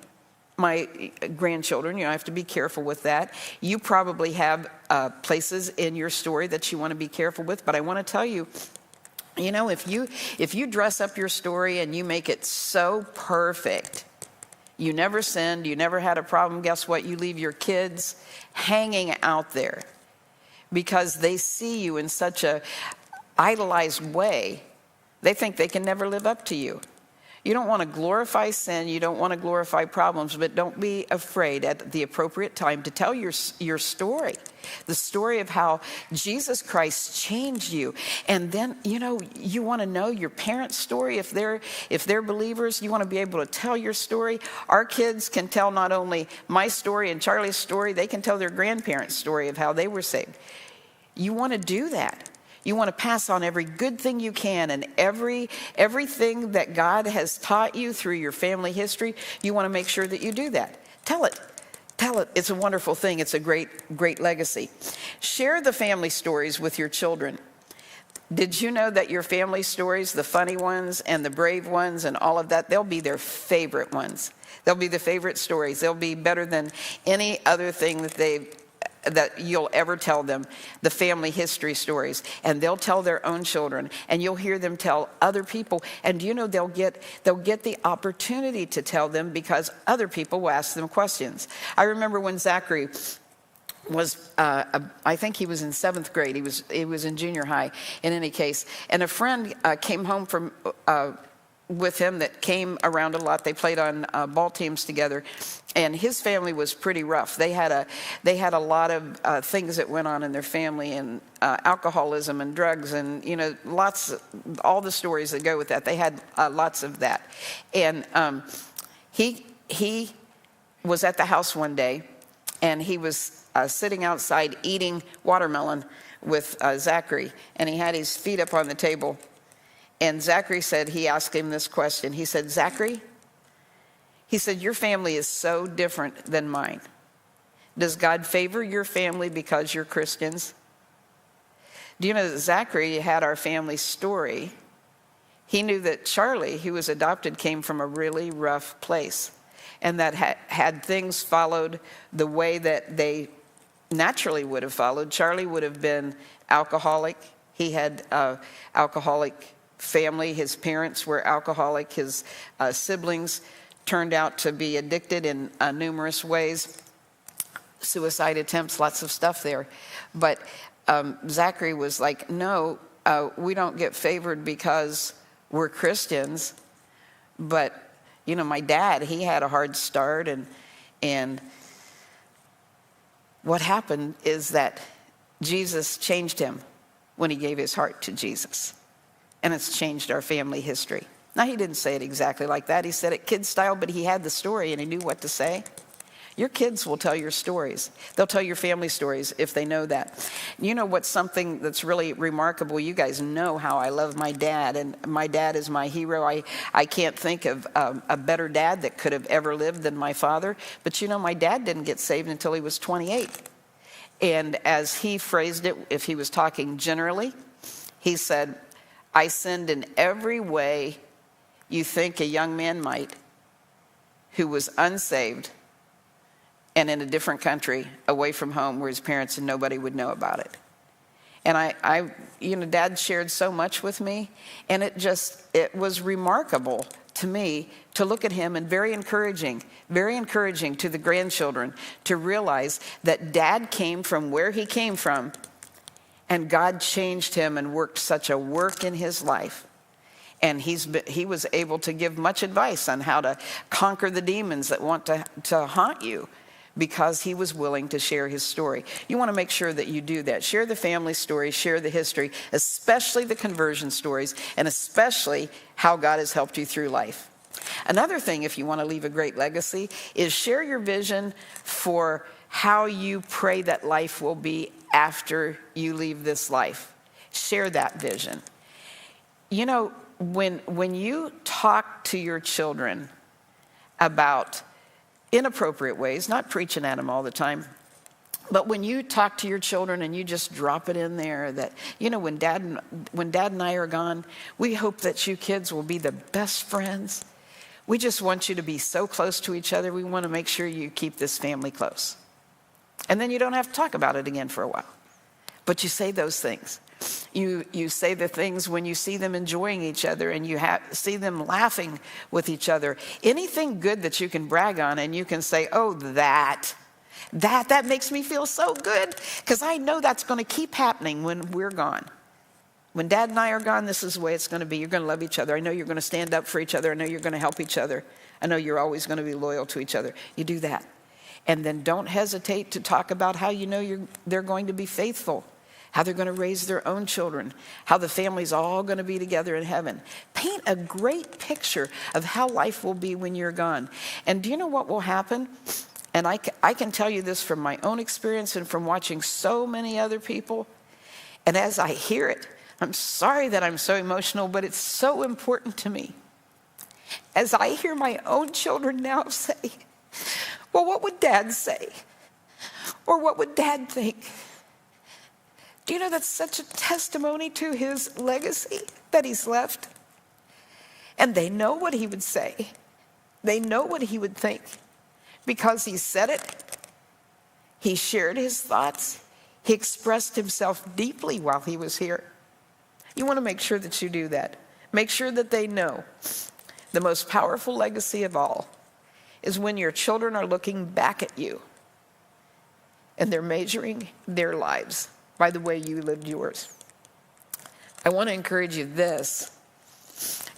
My grandchildren, I have to be careful with that. You probably have places in your story that you want to be careful with, but I want to tell you, if you dress up your story and you make it so perfect, you never sinned, you never had a problem, guess what? You leave your kids hanging out there because they see you in such a idolized way, they think they can never live up to you. You don't want to glorify sin, you don't want to glorify problems, but don't be afraid at the appropriate time to tell your story. The story of how Jesus Christ changed you. And then, you want to know your parents' story. If they're believers, you want to be able to tell your story. Our kids can tell not only my story and Charlie's story, they can tell their grandparents' story of how they were saved. You want to do that. You want to pass on every good thing you can, and everything that God has taught you through your family history, you want to make sure that you do that. Tell it. Tell it. It's a wonderful thing. It's a great, great legacy. Share the family stories with your children. Did you know that your family stories, the funny ones and the brave ones and all of that, they'll be their favorite ones. They'll be the favorite stories. They'll be better than any other thing that you'll ever tell them, the family history stories. And they'll tell their own children, and you'll hear them tell other people. And they'll get the opportunity to tell them because other people will ask them questions. I remember when Zachary was, I think he was in 7th grade. He was in junior high in any case. And a friend came home from with him that came around a lot. They played on ball teams together, and his family was pretty rough. They had a lot of things that went on in their family, and alcoholism and drugs, and all the stories that go with that. They had lots of that, and he was at the house one day, and he was sitting outside eating watermelon with Zachary, and he had his feet up on the table. And Zachary said, he asked him this question. He said, Zachary, he said, your family is so different than mine. Does God favor your family because you're Christians? Do you know that Zachary had our family story? He knew that Charlie, who was adopted, came from a really rough place, and that had things followed the way that they naturally would have followed. Charlie would have been alcoholic. He had alcoholic family. His parents were alcoholic. His siblings turned out to be addicted in numerous ways. Suicide attempts, lots of stuff there. But Zachary was like, no, we don't get favored because we're Christians. But, you know, my dad, he had a hard start. And what happened is that Jesus changed him when he gave his heart to Jesus. And it's changed our family history. Now, he didn't say it exactly like that. He said it kid style, but he had the story and he knew what to say. Your kids will tell your stories. They'll tell your family stories if they know that. You know what's something that's really remarkable? You guys know how I love my dad, and my dad is my hero. I can't think of a better dad that could have ever lived than my father. But you know, my dad didn't get saved until he was 28. And as he phrased it, if he was talking generally, he said, I sinned in every way you think a young man might who was unsaved and in a different country, away from home, where his parents and nobody would know about it. And I you know, Dad shared so much with me, and it was remarkable to me to look at him, and very encouraging to the grandchildren to realize that Dad came from where he came from, and God changed him and worked such a work in his life. And he was able to give much advice on how to conquer the demons that want to haunt you, because he was willing to share his story. You want to make sure that you do that. Share the family story, share the history, especially the conversion stories, and especially how God has helped you through life. Another thing, if you want to leave a great legacy, is share your vision for how you pray that life will be after you leave this life. Share that vision. You know, when you talk to your children about inappropriate ways, not preaching at them all the time, but when you talk to your children and you just drop it in there that, you know, when dad and I are gone, we hope that you kids will be the best friends. We just want you to be so close to each other. We want to make sure you keep this family close. And then you don't have to talk about it again for a while. But you say those things. You say the things when you see them enjoying each other, and you see them laughing with each other. Anything good that you can brag on, and you can say, oh, that makes me feel so good, because I know that's going to keep happening when we're gone. When Dad and I are gone, this is the way it's going to be. You're going to love each other. I know you're going to stand up for each other. I know you're going to help each other. I know you're always going to be loyal to each other. You do that. And then don't hesitate to talk about how you know they're going to be faithful, how they're going to raise their own children, how the family's all going to be together in heaven. Paint a great picture of how life will be when you're gone. And do you know what will happen? And I can tell you this from my own experience and from watching so many other people. And as I hear it, I'm sorry that I'm so emotional, but it's so important to me. As I hear my own children now say, well, what would Dad say? Or what would Dad think? Do you know that's such a testimony to his legacy that he's left? And they know what he would say. They know what he would think, because he said it. He shared his thoughts. He expressed himself deeply while he was here. You want to make sure that you do that. Make sure that they know the most powerful legacy of all is when your children are looking back at you and they're measuring their lives by the way you lived yours. I want to encourage you this.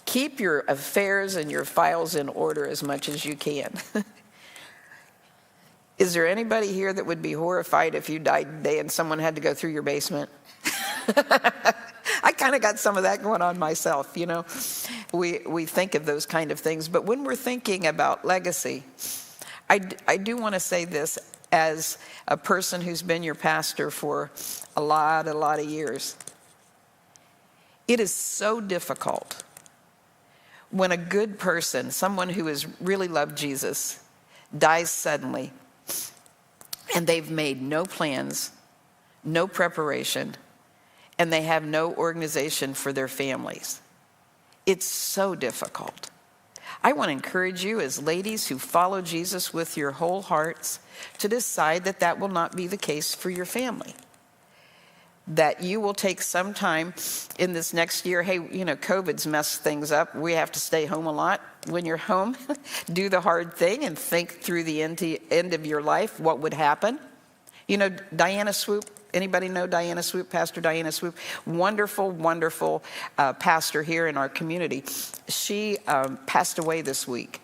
Keep your affairs and your files in order as much as you can. Is there anybody here that would be horrified if you died today and someone had to go through your basement? I kind of got some of that going on myself, you know. We think of those kind of things. But when we're thinking about legacy, I do want to say this as a person who's been your pastor for a lot of years. It is so difficult when a good person, someone who has really loved Jesus, dies suddenly, and they've made no plans, no preparation, and they have no organization for their families. It's so difficult. I want to encourage you as ladies who follow Jesus with your whole hearts to decide that that will not be the case for your family. That you will take some time in this next year. Hey, COVID's messed things up. We have to stay home a lot. When you're home, do the hard thing and think through the end of your life, what would happen. Diana Swoop, anybody know Diana Swoop, Pastor Diana Swoop? Wonderful pastor here in our community. She passed away this week.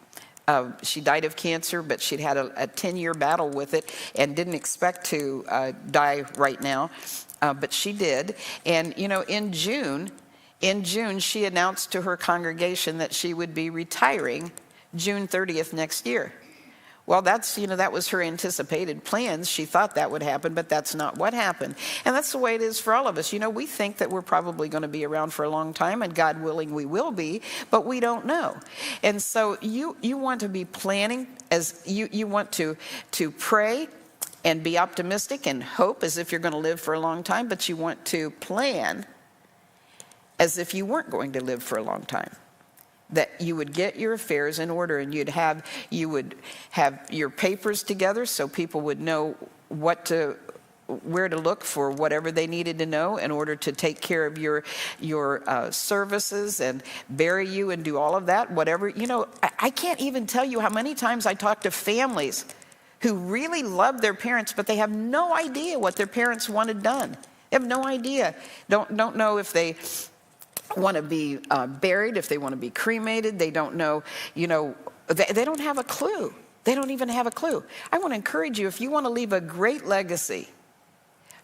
She died of cancer, but she'd had a 10-year battle with it and didn't expect to die right now. But she did. And, in June, she announced to her congregation that she would be retiring June 30th next year. Well, that was her anticipated plans. She thought that would happen, but that's not what happened. And that's the way it is for all of us. We think that we're probably going to be around for a long time, and God willing, we will be, but we don't know. And so you want to be planning as you want to pray and be optimistic and hope as if you're going to live for a long time, but you want to plan as if you weren't going to live for a long time. That you would get your affairs in order, and you would have your papers together so people would know where to look for whatever they needed to know in order to take care of your services and bury you and do all of that. Whatever, I can't even tell you how many times I talk to families who really love their parents, but they have no idea what their parents wanted done. They have no idea. Don't know if they want to be buried, if they want to be cremated. They don't know, they don't have a clue. They don't even have a clue. I want to encourage you, if you want to leave a great legacy,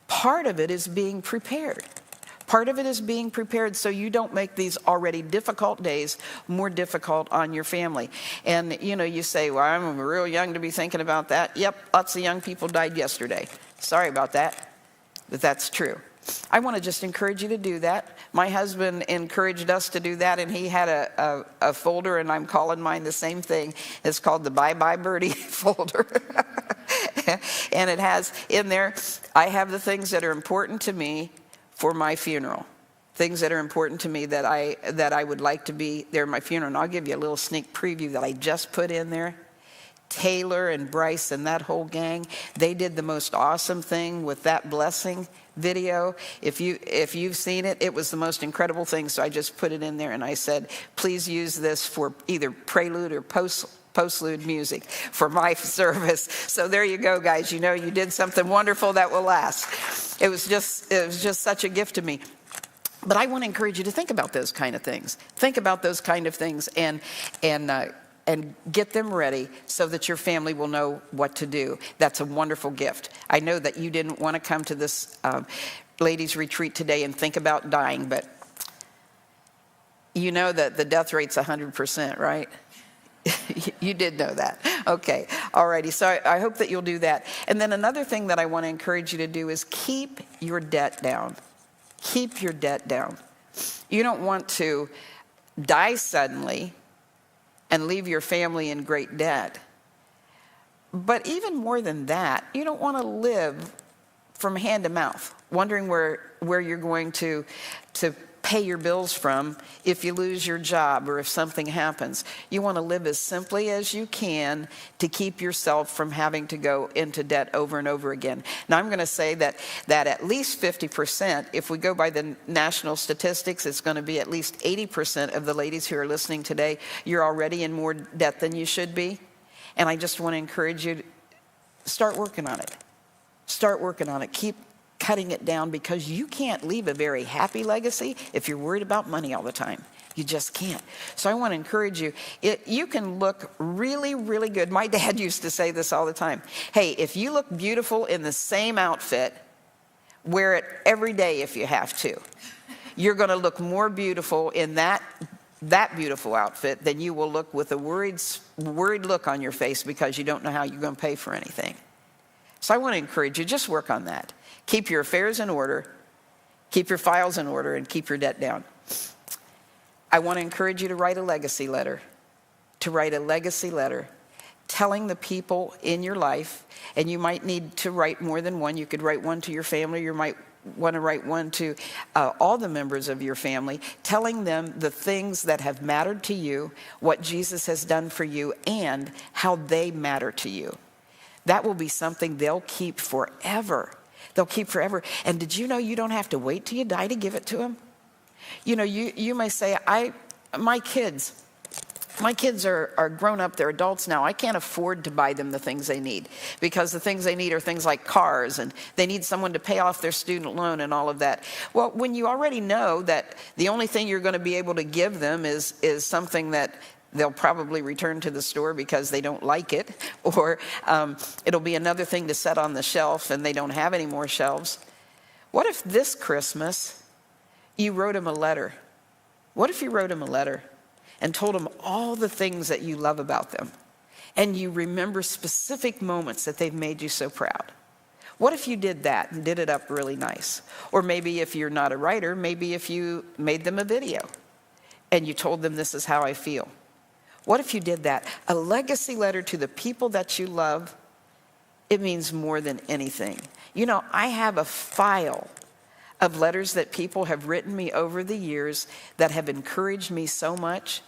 part of it is being prepared. Part of it is being prepared so you don't make these already difficult days more difficult on your family. And, you say, well, I'm real young to be thinking about that. Yep, lots of young people died yesterday. Sorry about that, but that's true. I want to just encourage you to do that. My husband encouraged us to do that, and he had a folder, and I'm calling mine the same thing. It's called the Bye Bye Birdie folder. And it has in there, I have the things that are important to me for my funeral. Things that are important to me that I would like to be there at my funeral. And I'll give you a little sneak preview that I just put in there. Taylor and Bryce and that whole gang, they did the most awesome thing with that blessing video. If you've seen it, it was the most incredible thing. So I just put it in there, and I said, please use this for either prelude or postlude music for my service. So there you go, guys. You did something wonderful that will last. It was just such a gift to me. But I want to encourage you to think about those kind of things. Think about those kind of things and get them ready so that your family will know what to do. That's a wonderful gift. I know that you didn't want to come to this ladies' retreat today and think about dying, but you know that the death rate's 100%, right? You did know that. Okay. All righty. So I hope that you'll do that. And then another thing that I want to encourage you to do is keep your debt down. Keep your debt down. You don't want to die suddenly and leave your family in great debt. But even more than that, you don't want to live from hand to mouth, wondering where you're going to pay your bills from if you lose your job or if something happens. You want to live as simply as you can to keep yourself from having to go into debt over and over again. Now, I'm going to say that at least 50%, if we go by the national statistics, it's going to be at least 80% of the ladies who are listening today, you're already in more debt than you should be. And I just want to encourage you to start working on it. Start working on it. Keep cutting it down, because you can't leave a very happy legacy if you're worried about money all the time. You just can't. So I want to encourage you. You can look really, really good. My dad used to say this all the time. Hey, if you look beautiful in the same outfit, wear it every day if you have to. You're going to look more beautiful in that that beautiful outfit, then you will look with a worried look on your face because you don't know how you're going to pay for anything. So I want to encourage you, just work on that. Keep your affairs in order, keep your files in order, and keep your debt down. I want to encourage you to write a legacy letter, telling the people in your life, and you might need to write more than one. You could write one to your family, you might want to write one to all the members of your family, telling them the things that have mattered to you, what Jesus has done for you, and how they matter to you. That will be something they'll keep forever. They'll keep forever. And did you know you don't have to wait till you die to give it to them? You know, you may say, my kids are grown up, they're adults now. I can't afford to buy them the things they need because the things they need are things like cars, and they need someone to pay off their student loan and all of that. Well, when you already know that the only thing you're going to be able to give them is something that they'll probably return to the store because they don't like it, or it'll be another thing to set on the shelf and they don't have any more shelves. What if this Christmas you wrote them a letter? What if you wrote them a letter and told them all the things that you love about them, and you remember specific moments that they've made you so proud? What if you did that and did it up really nice? Or maybe if you're not a writer, maybe if you made them a video and you told them, this is how I feel. What if you did that? A legacy letter to the people that you love, it means more than anything. You know, I have a file of letters that people have written me over the years that have encouraged me so much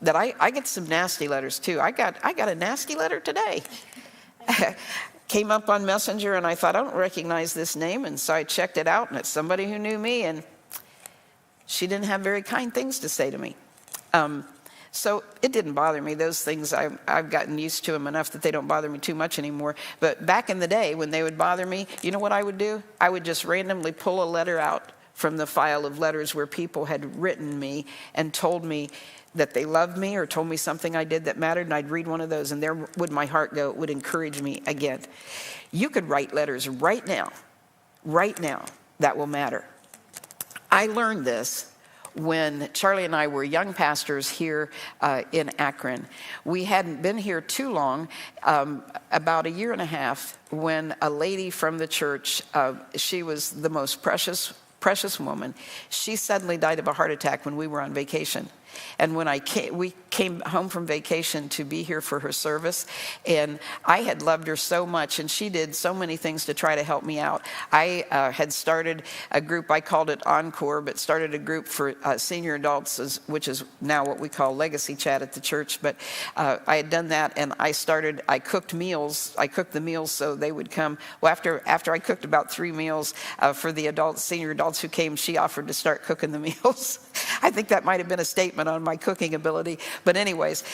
that I get some nasty letters too. I got a nasty letter today. Came up on Messenger and I thought, I don't recognize this name, and so I checked it out, and it's somebody who knew me, and she didn't have very kind things to say to me. So it didn't bother me. Those things, I've gotten used to them enough that they don't bother me too much anymore. But back in the day when they would bother me, you know what I would do? I would just randomly pull a letter out from the file of letters where people had written me and told me that they loved me or told me something I did that mattered, and I'd read one of those, and there would my heart go. It would encourage me again. You could write letters right now, that will matter. I learned this when Charlie and I were young pastors here in Akron. We hadn't been here too long, about a year and a half, when a lady from the church, she was the most precious woman. She suddenly died of a heart attack when we were on vacation. And when we came home from vacation to be here for her service, and I had loved her so much, and she did so many things to try to help me out. I had started a group, I called it Encore, but started a group for senior adults, which is now what we call Legacy Chat at the church. But I had done that, and I cooked meals. I cooked the meals so they would come. Well, after I cooked about 3 meals for the senior adults who came, she offered to start cooking the meals. I think that might have been a statement on my cooking ability. But anyways,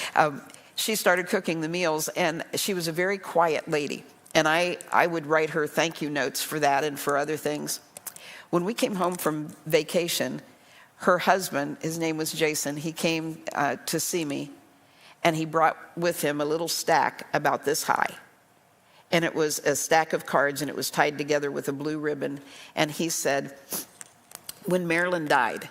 she started cooking the meals, and she was a very quiet lady. And I would write her thank you notes for that and for other things. When we came home from vacation, her husband, his name was Jason, he came to see me, and he brought with him a little stack about this high. And it was a stack of cards, and it was tied together with a blue ribbon. And he said, when Marilyn died,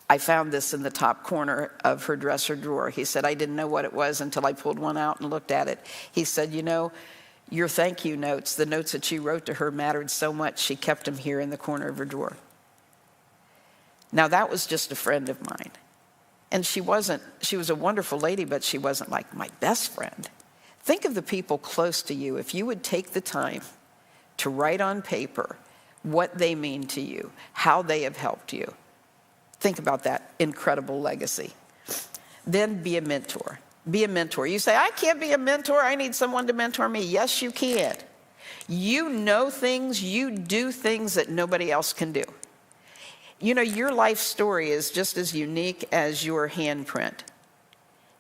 I found this in the top corner of her dresser drawer. He said, I didn't know what it was until I pulled one out and looked at it. He said, you know, your thank you notes, the notes that you wrote to her, mattered so much, she kept them here in the corner of her drawer. Now, that was just a friend of mine. And she was a wonderful lady, but she wasn't like my best friend. Think of the people close to you. If you would take the time to write on paper what they mean to you, how they have helped you. Think about that incredible legacy. Then be a mentor. Be a mentor. You say, I can't be a mentor. I need someone to mentor me. Yes, you can. You know things, you do things that nobody else can do. You know, your life story is just as unique as your handprint.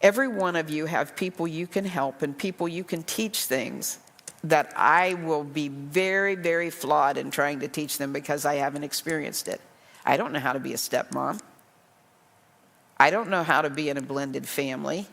Every one of you have people you can help and people you can teach things that I will be very, very flawed in trying to teach them because I haven't experienced it. I don't know how to be a stepmom. I don't know how to be in a blended family.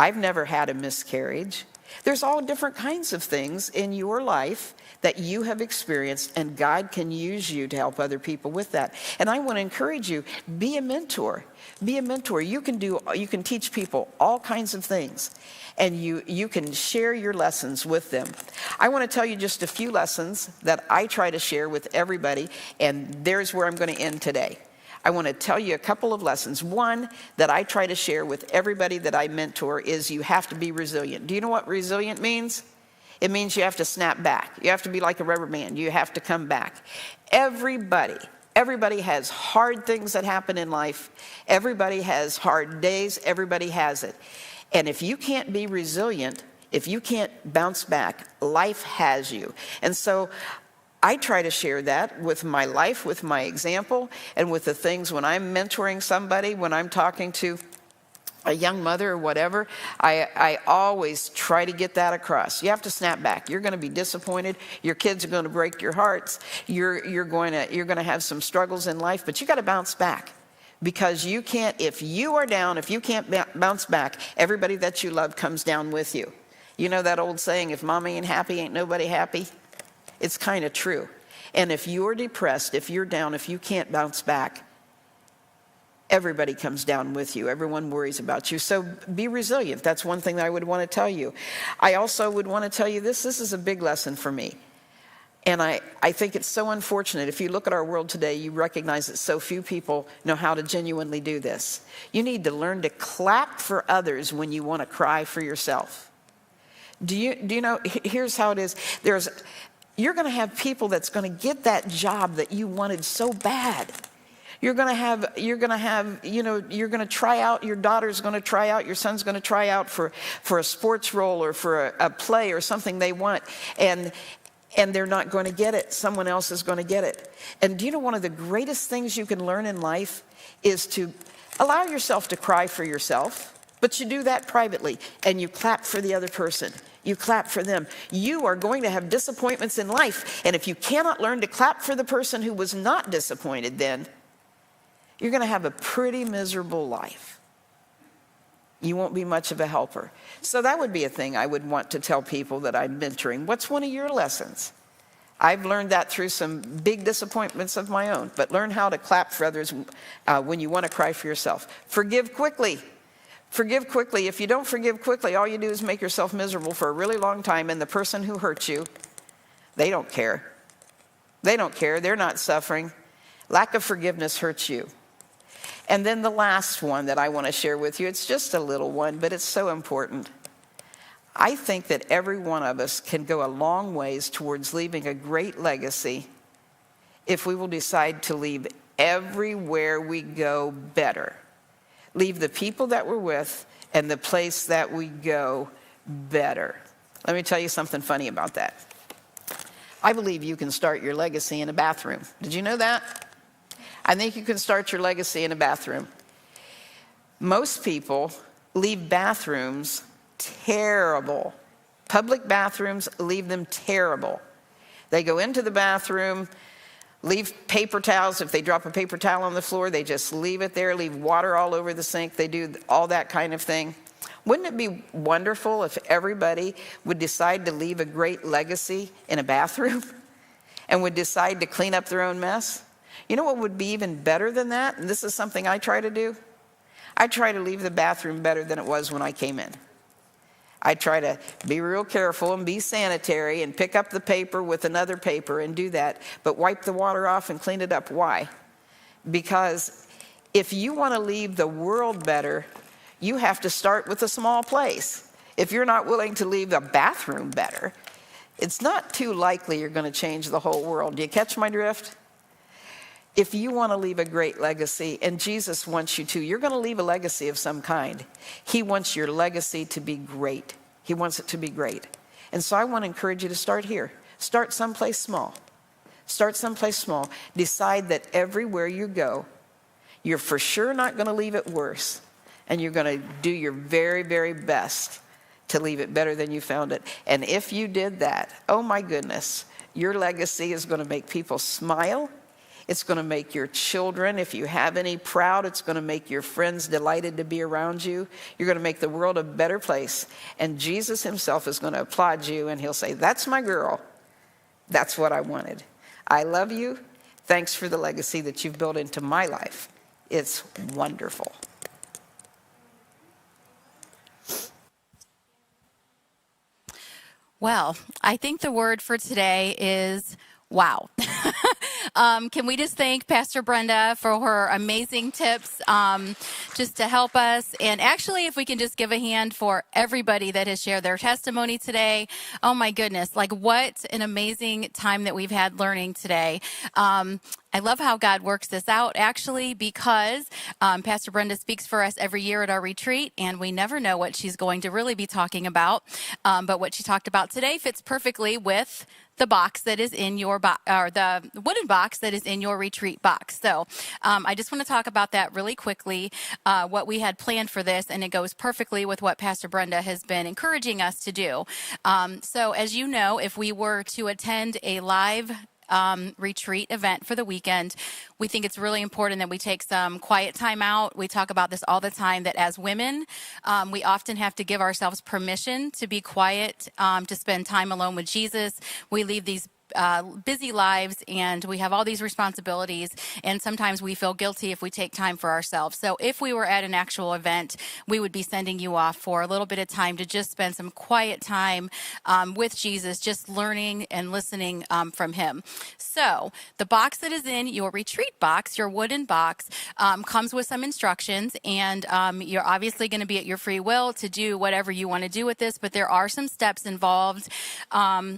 I've never had a miscarriage. There's all different kinds of things in your life that you have experienced, and God can use you to help other people with that. And I want to encourage you, be a mentor. Be a mentor. You can teach people all kinds of things, and you can share your lessons with them. I want to tell you just a few lessons that I try to share with everybody, and there's where I'm going to end today. I want to tell you a couple of lessons. One that I try to share with everybody that I mentor is you have to be resilient. Do you know what resilient means? It means you have to snap back. You have to be like a rubber band. You have to come back. Everybody has hard things that happen in life. Everybody has hard days. Everybody has it. And if you can't be resilient, if you can't bounce back, life has you. And so I try to share that with my life, with my example, and with the things when I'm mentoring somebody, when I'm talking to a young mother or whatever, I always try to get that across. You have to snap back. You're going to be disappointed. Your kids are going to break your hearts. You're going to have some struggles in life, but you got to bounce back. Because you can't, if you are down, if you can't bounce back, everybody that you love comes down with you. You know that old saying, if mommy ain't happy, ain't nobody happy? It's kind of true. And if you're depressed, if you're down, if you can't bounce back, everybody comes down with you. Everyone worries about you. So be resilient. That's one thing that I would want to tell you. I also would want to tell you this. This is a big lesson for me. And I think it's so unfortunate. If you look at our world today, you recognize that so few people know how to genuinely do this. You need to learn to clap for others when you want to cry for yourself. Do you know, here's how it is. You're going to have people that's going to get that job that you wanted so bad. You're going to try out, your daughter's going to try out, your son's going to try out for a sports role or for a play or something they want. And they're not going to get it. Someone else is going to get it. And do you know one of the greatest things you can learn in life is to allow yourself to cry for yourself, but you do that privately, and you clap for the other person. You clap for them. You are going to have disappointments in life, and if you cannot learn to clap for the person who was not disappointed then, you're going to have a pretty miserable life. You won't be much of a helper. So that would be a thing I would want to tell people that I'm mentoring. What's one of your lessons? I've learned that through some big disappointments of my own, but learn how to clap for others when you want to cry for yourself. Forgive quickly. Forgive quickly. If you don't forgive quickly, all you do is make yourself miserable for a really long time, and the person who hurt you, they don't care. They don't care. They're not suffering. Lack of forgiveness hurts you. And then the last one that I want to share with you, it's just a little one, but it's so important. I think that every one of us can go a long ways towards leaving a great legacy if we will decide to leave everywhere we go better. Leave the people that we're with and the place that we go better. Let me tell you something funny about that. I believe you can start your legacy in a bathroom. Did you know that? I think you can start your legacy in a bathroom. Most people leave bathrooms terrible. Public bathrooms, leave them terrible. They go into the bathroom, leave paper towels. If they drop a paper towel on the floor, they just leave it there, leave water all over the sink. They do all that kind of thing. Wouldn't it be wonderful if everybody would decide to leave a great legacy in a bathroom and would decide to clean up their own mess? You know what would be even better than that? And this is something I try to do. I try to leave the bathroom better than it was when I came in. I try to be real careful and be sanitary and pick up the paper with another paper and do that, but wipe the water off and clean it up. Why? Because if you want to leave the world better, you have to start with a small place. If you're not willing to leave the bathroom better, it's not too likely you're going to change the whole world. Do you catch my drift? If you want to leave a great legacy, and Jesus wants you to, you're going to leave a legacy of some kind. He wants your legacy to be great. He wants it to be great. And so I want to encourage you to start here. Start someplace small. Start someplace small. Decide that everywhere you go, you're for sure not going to leave it worse. And you're going to do your very, very best to leave it better than you found it. And if you did that, oh my goodness, your legacy is going to make people smile. It's going to make your children, if you have any, proud. It's going to make your friends delighted to be around you. You're going to make the world a better place. And Jesus himself is going to applaud you, and he'll say, that's my girl. That's what I wanted. I love you. Thanks for the legacy that you've built into my life. It's wonderful. Well, I think the word for today is wow. Can we just thank Pastor Brenda for her amazing tips just to help us? And actually, if we can just give a hand for everybody that has shared their testimony today. Oh my goodness, like what an amazing time that we've had learning today. I love how God works this out, actually, because Pastor Brenda speaks for us every year at our retreat, and we never know what she's going to really be talking about. But what she talked about today fits perfectly with the box that is in your or the wooden box that is in your retreat box. So I just want to talk about that really quickly, what we had planned for this, and it goes perfectly with what Pastor Brenda has been encouraging us to do. So as you know, if we were to attend a live retreat event for the weekend, we think it's really important that we take some quiet time out. We talk about this all the time, that as women, we often have to give ourselves permission to be quiet, to spend time alone with Jesus. We leave these busy lives, and we have all these responsibilities, and sometimes we feel guilty if we take time for ourselves. So if we were at an actual event, we would be sending you off for a little bit of time to just spend some quiet time with Jesus, just learning and listening from him. So the box that is in your retreat box, your wooden box, comes with some instructions, and you're obviously going to be at your free will to do whatever you want to do with this, but there are some steps involved.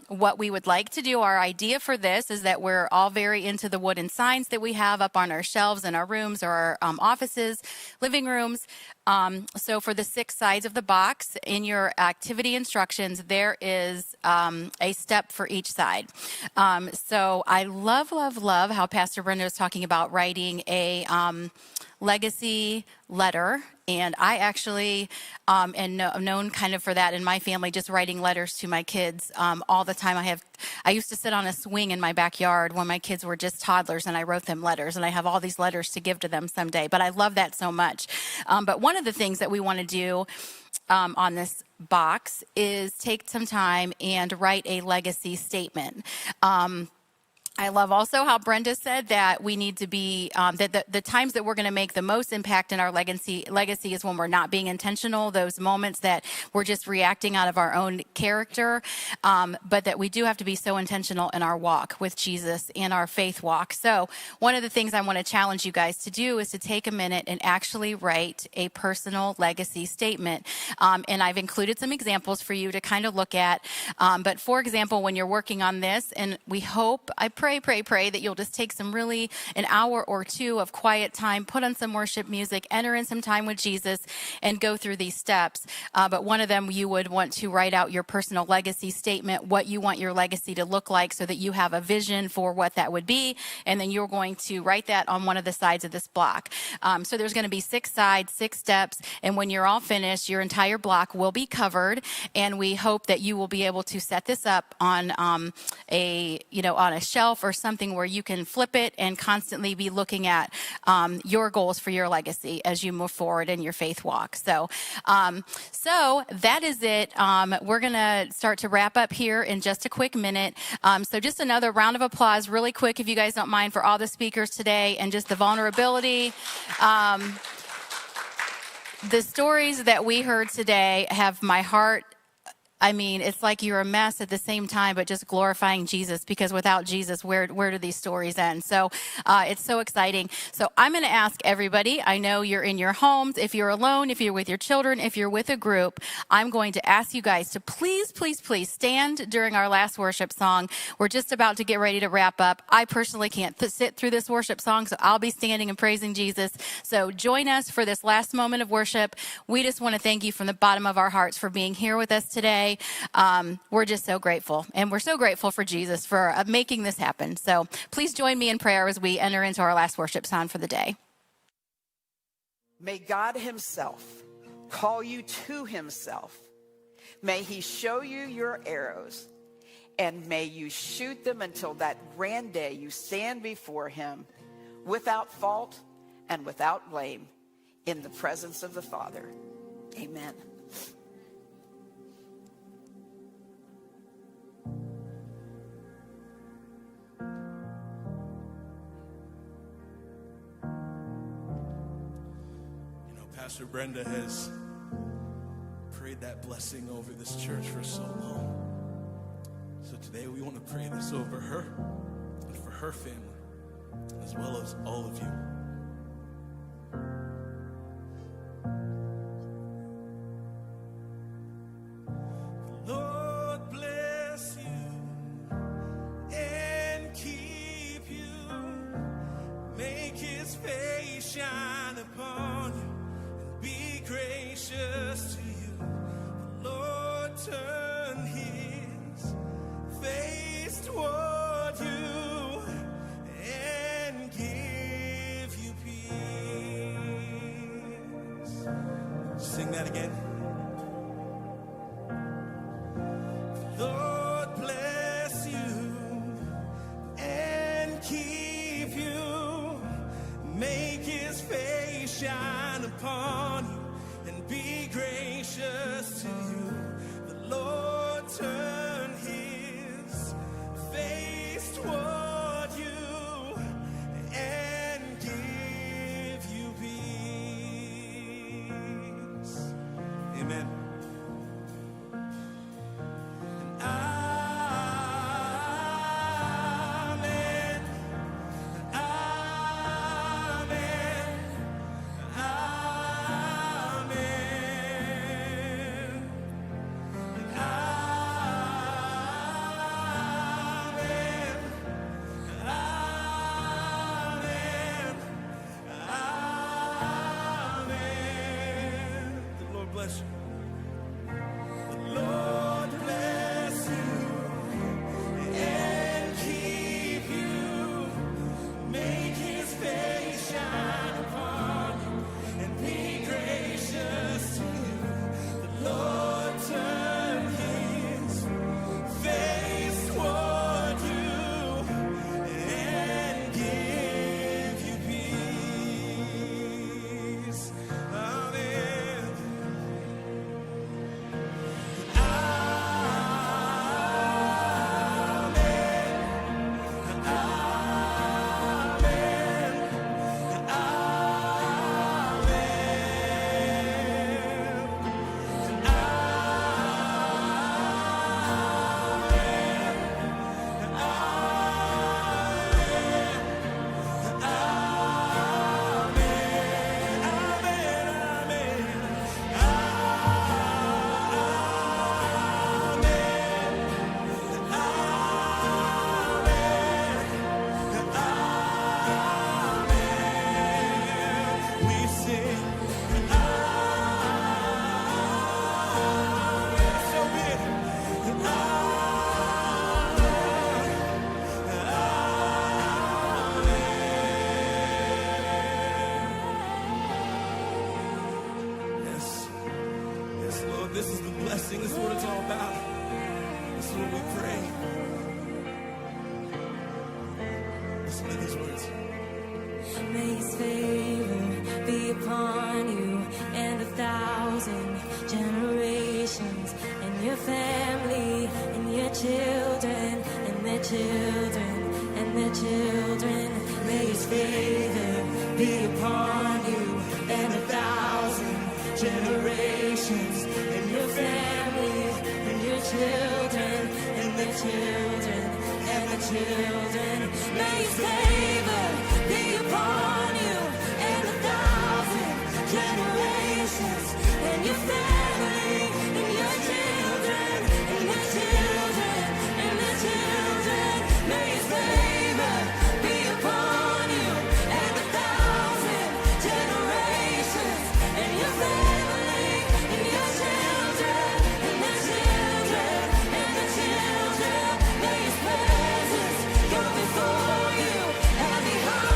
What we would like to do, our idea for this is that we're all very into the wooden signs that we have up on our shelves in our rooms or our offices, living rooms. So for the 6 sides of the box in your activity instructions, there is a step for each side. So I love how Pastor Brenda is talking about writing a legacy letter. And I actually am known kind of for that in my family, just writing letters to my kids all the time. I used to sit on a swing in my backyard when my kids were just toddlers, and I wrote them letters, and I have all these letters to give to them someday. But I love that so much. But one of the things that we want to do on this box is take some time and write a legacy statement. I love also how Brenda said that we need to be, that the times that we're going to make the most impact in our legacy is when we're not being intentional, those moments that we're just reacting out of our own character, but that we do have to be so intentional in our walk with Jesus and our faith walk. So one of the things I want to challenge you guys to do is to take a minute and actually write a personal legacy statement. And I've included some examples for you to kind of look at. But for example, when you're working on this, and we hope, I pray that you'll just take an hour or 2 of quiet time, put on some worship music, enter in some time with Jesus, and go through these steps. But one of them, you would want to write out your personal legacy statement, what you want your legacy to look like, so that you have a vision for what that would be. And then you're going to write that on one of the sides of this block. So there's going to be 6 sides, 6 steps. And when you're all finished, your entire block will be covered. And we hope that you will be able to set this up on a shelf or something where you can flip it and constantly be looking at your goals for your legacy as you move forward in your faith walk. So that is it. We're going to start to wrap up here in just a quick minute. So just another round of applause really quick, if you guys don't mind, for all the speakers today and just the vulnerability. The stories that we heard today have my heart. I mean, it's like you're a mess at the same time, but just glorifying Jesus, because without Jesus, where do these stories end? So it's so exciting. So I'm going to ask everybody, I know you're in your homes, if you're alone, if you're with your children, if you're with a group, I'm going to ask you guys to please stand during our last worship song. We're just about to get ready to wrap up. I personally can't sit through this worship song, so I'll be standing and praising Jesus. So join us for this last moment of worship. We just want to thank you from the bottom of our hearts for being here with us today. We're just so grateful, and we're so grateful for Jesus for making this happen. So please join me in prayer as we enter into our last worship song for the day. May God himself call you to himself. May he show you your arrows, and may you shoot them until that grand day you stand before him without fault and without blame, in the presence of the Father. Amen. Pastor Brenda has prayed that blessing over this church for so long. So today we want to pray this over her and for her family, as well as all of you. The Lord bless you and keep you. Make his face shine upon you. Be gracious to you. The Lord turn his face toward you and give you peace. Sing that again. The Lord bless you and keep you. Make his face shine upon you and be gracious to you. The Lord turn his face toward you and give you peace. Amen. May his favor be upon you and 1,000 generations, and your family, and your children, and their children, and their children. May his favor be upon you and 1,000 generations, and your family, and your children, and their children, and their children. May his favor be upon you and 1,000 generations, and your family, and your children, and their children, and their children. May his favor be upon you and 1,000 generations, and your family, and your children, and their children, and their children. May his presence go before you and behind.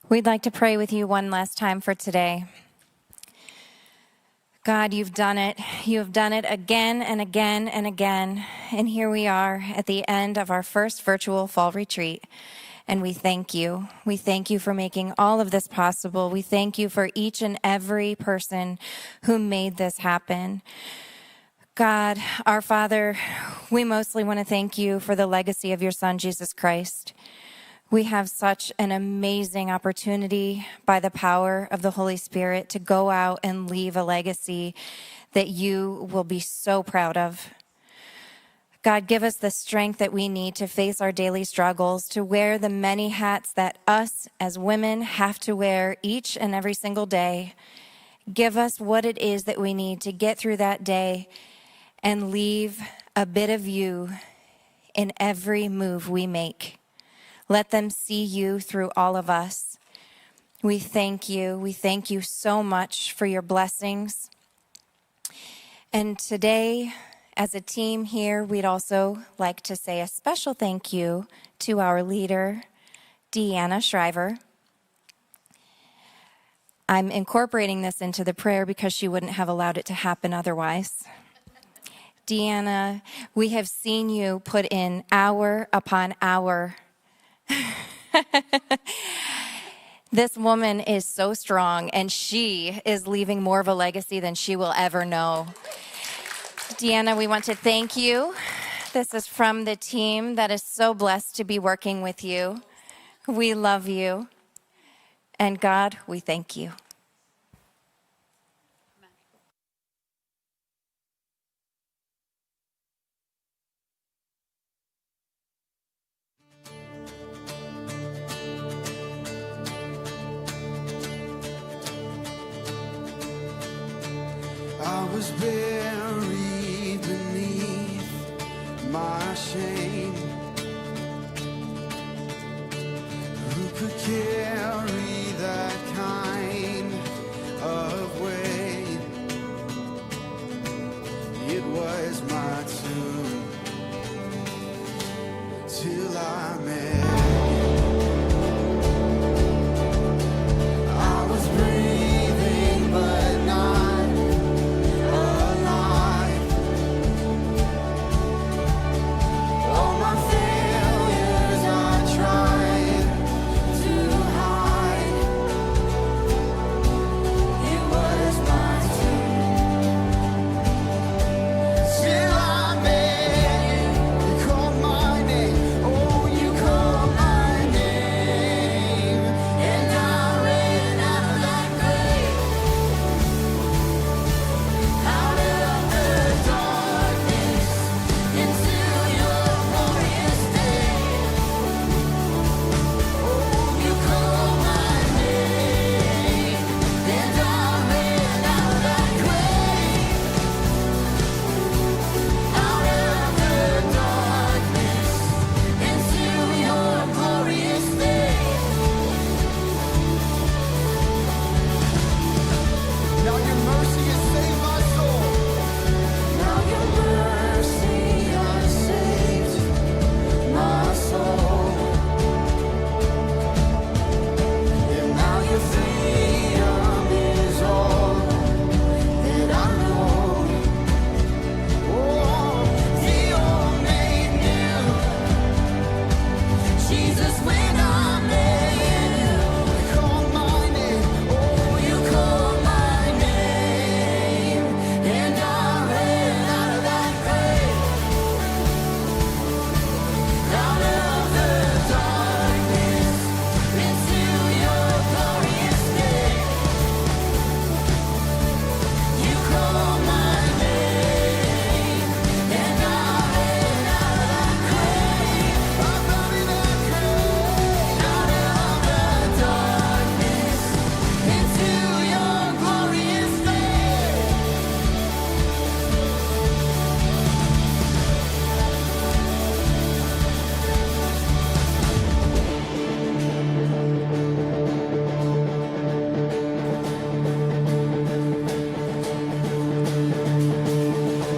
We'd like to pray with you one last time for today. God, you've done it. You have done it again and again and again. And here we are at the end of our first virtual fall retreat. And we thank you. We thank you for making all of this possible. We thank you for each and every person who made this happen. God, our Father, we mostly want to thank you for the legacy of your Son, Jesus Christ. We have such an amazing opportunity by the power of the Holy Spirit to go out and leave a legacy that you will be so proud of. God, give us the strength that we need to face our daily struggles, to wear the many hats that us as women have to wear each and every single day. Give us what it is that we need to get through that day and leave a bit of you in every move we make. Let them see you through all of us. We thank you. We thank you so much for your blessings. And today, as a team here, we'd also like to say a special thank you to our leader, Deanna Shriver. I'm incorporating this into the prayer because she wouldn't have allowed it to happen otherwise. Deanna, we have seen you put in hour upon hour. This woman is so strong, and she is leaving more of a legacy than she will ever know. Deanna, we want to thank you. This is from the team that is so blessed to be working with you. We love you. And God, we thank you. I was buried beneath my shame. Who could carry that kind of weight? It was my tomb till I met you. I was breathing but not alive. All my failures I tried to hide. It was my tomb till I met you. You called my name, oh, you called my name, and I ran out of that grave, out of the darkness, into your glorious day. Oh, you called my name, and I ran out of that grave, out of the darkness, into your glorious day. Now your mercy has saved my soul. Now your mercy has saved my soul. And now your freedom is all that I know. Oh, the old made new. Jesus, when I met you, you called my name. Oh, you called my name, and I ran out of that grave, out of the darkness, into your glorious day. You called my name, and I ran out of that grave. I'm out of that grave, out of the darkness, into your glorious day.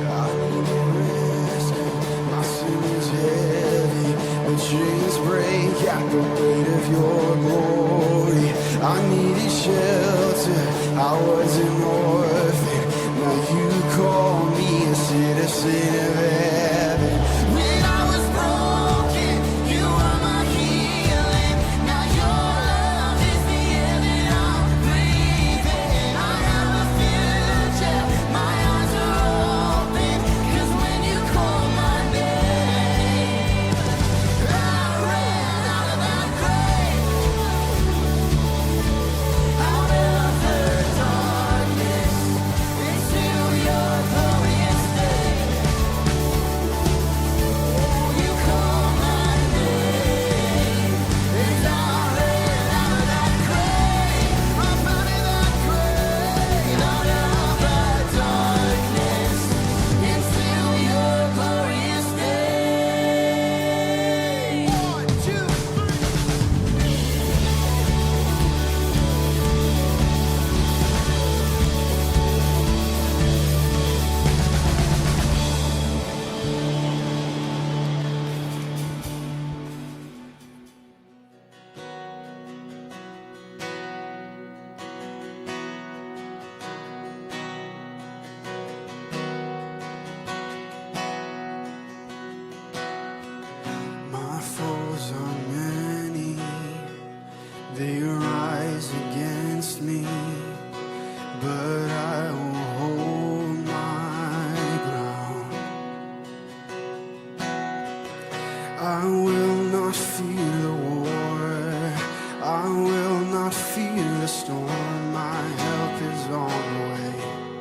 I need a rest, my sin is heavy, but chains break at the weight of your glory. I needed shelter, I was an orphan. Now you call me a citizen of heaven. When I was broken, you are my healing. Now your love is the air that I'm breathing. I have a future, my eyes are open. 'Cause when you call my name, I ran out of that grave, out of the darkness, into your glorious day. Oh, you call my name, and I ran out of that grave. I'm out of that grave, out of the darkness, into your glorious day. 1, 2, 3. My foes are many, they rise against me, but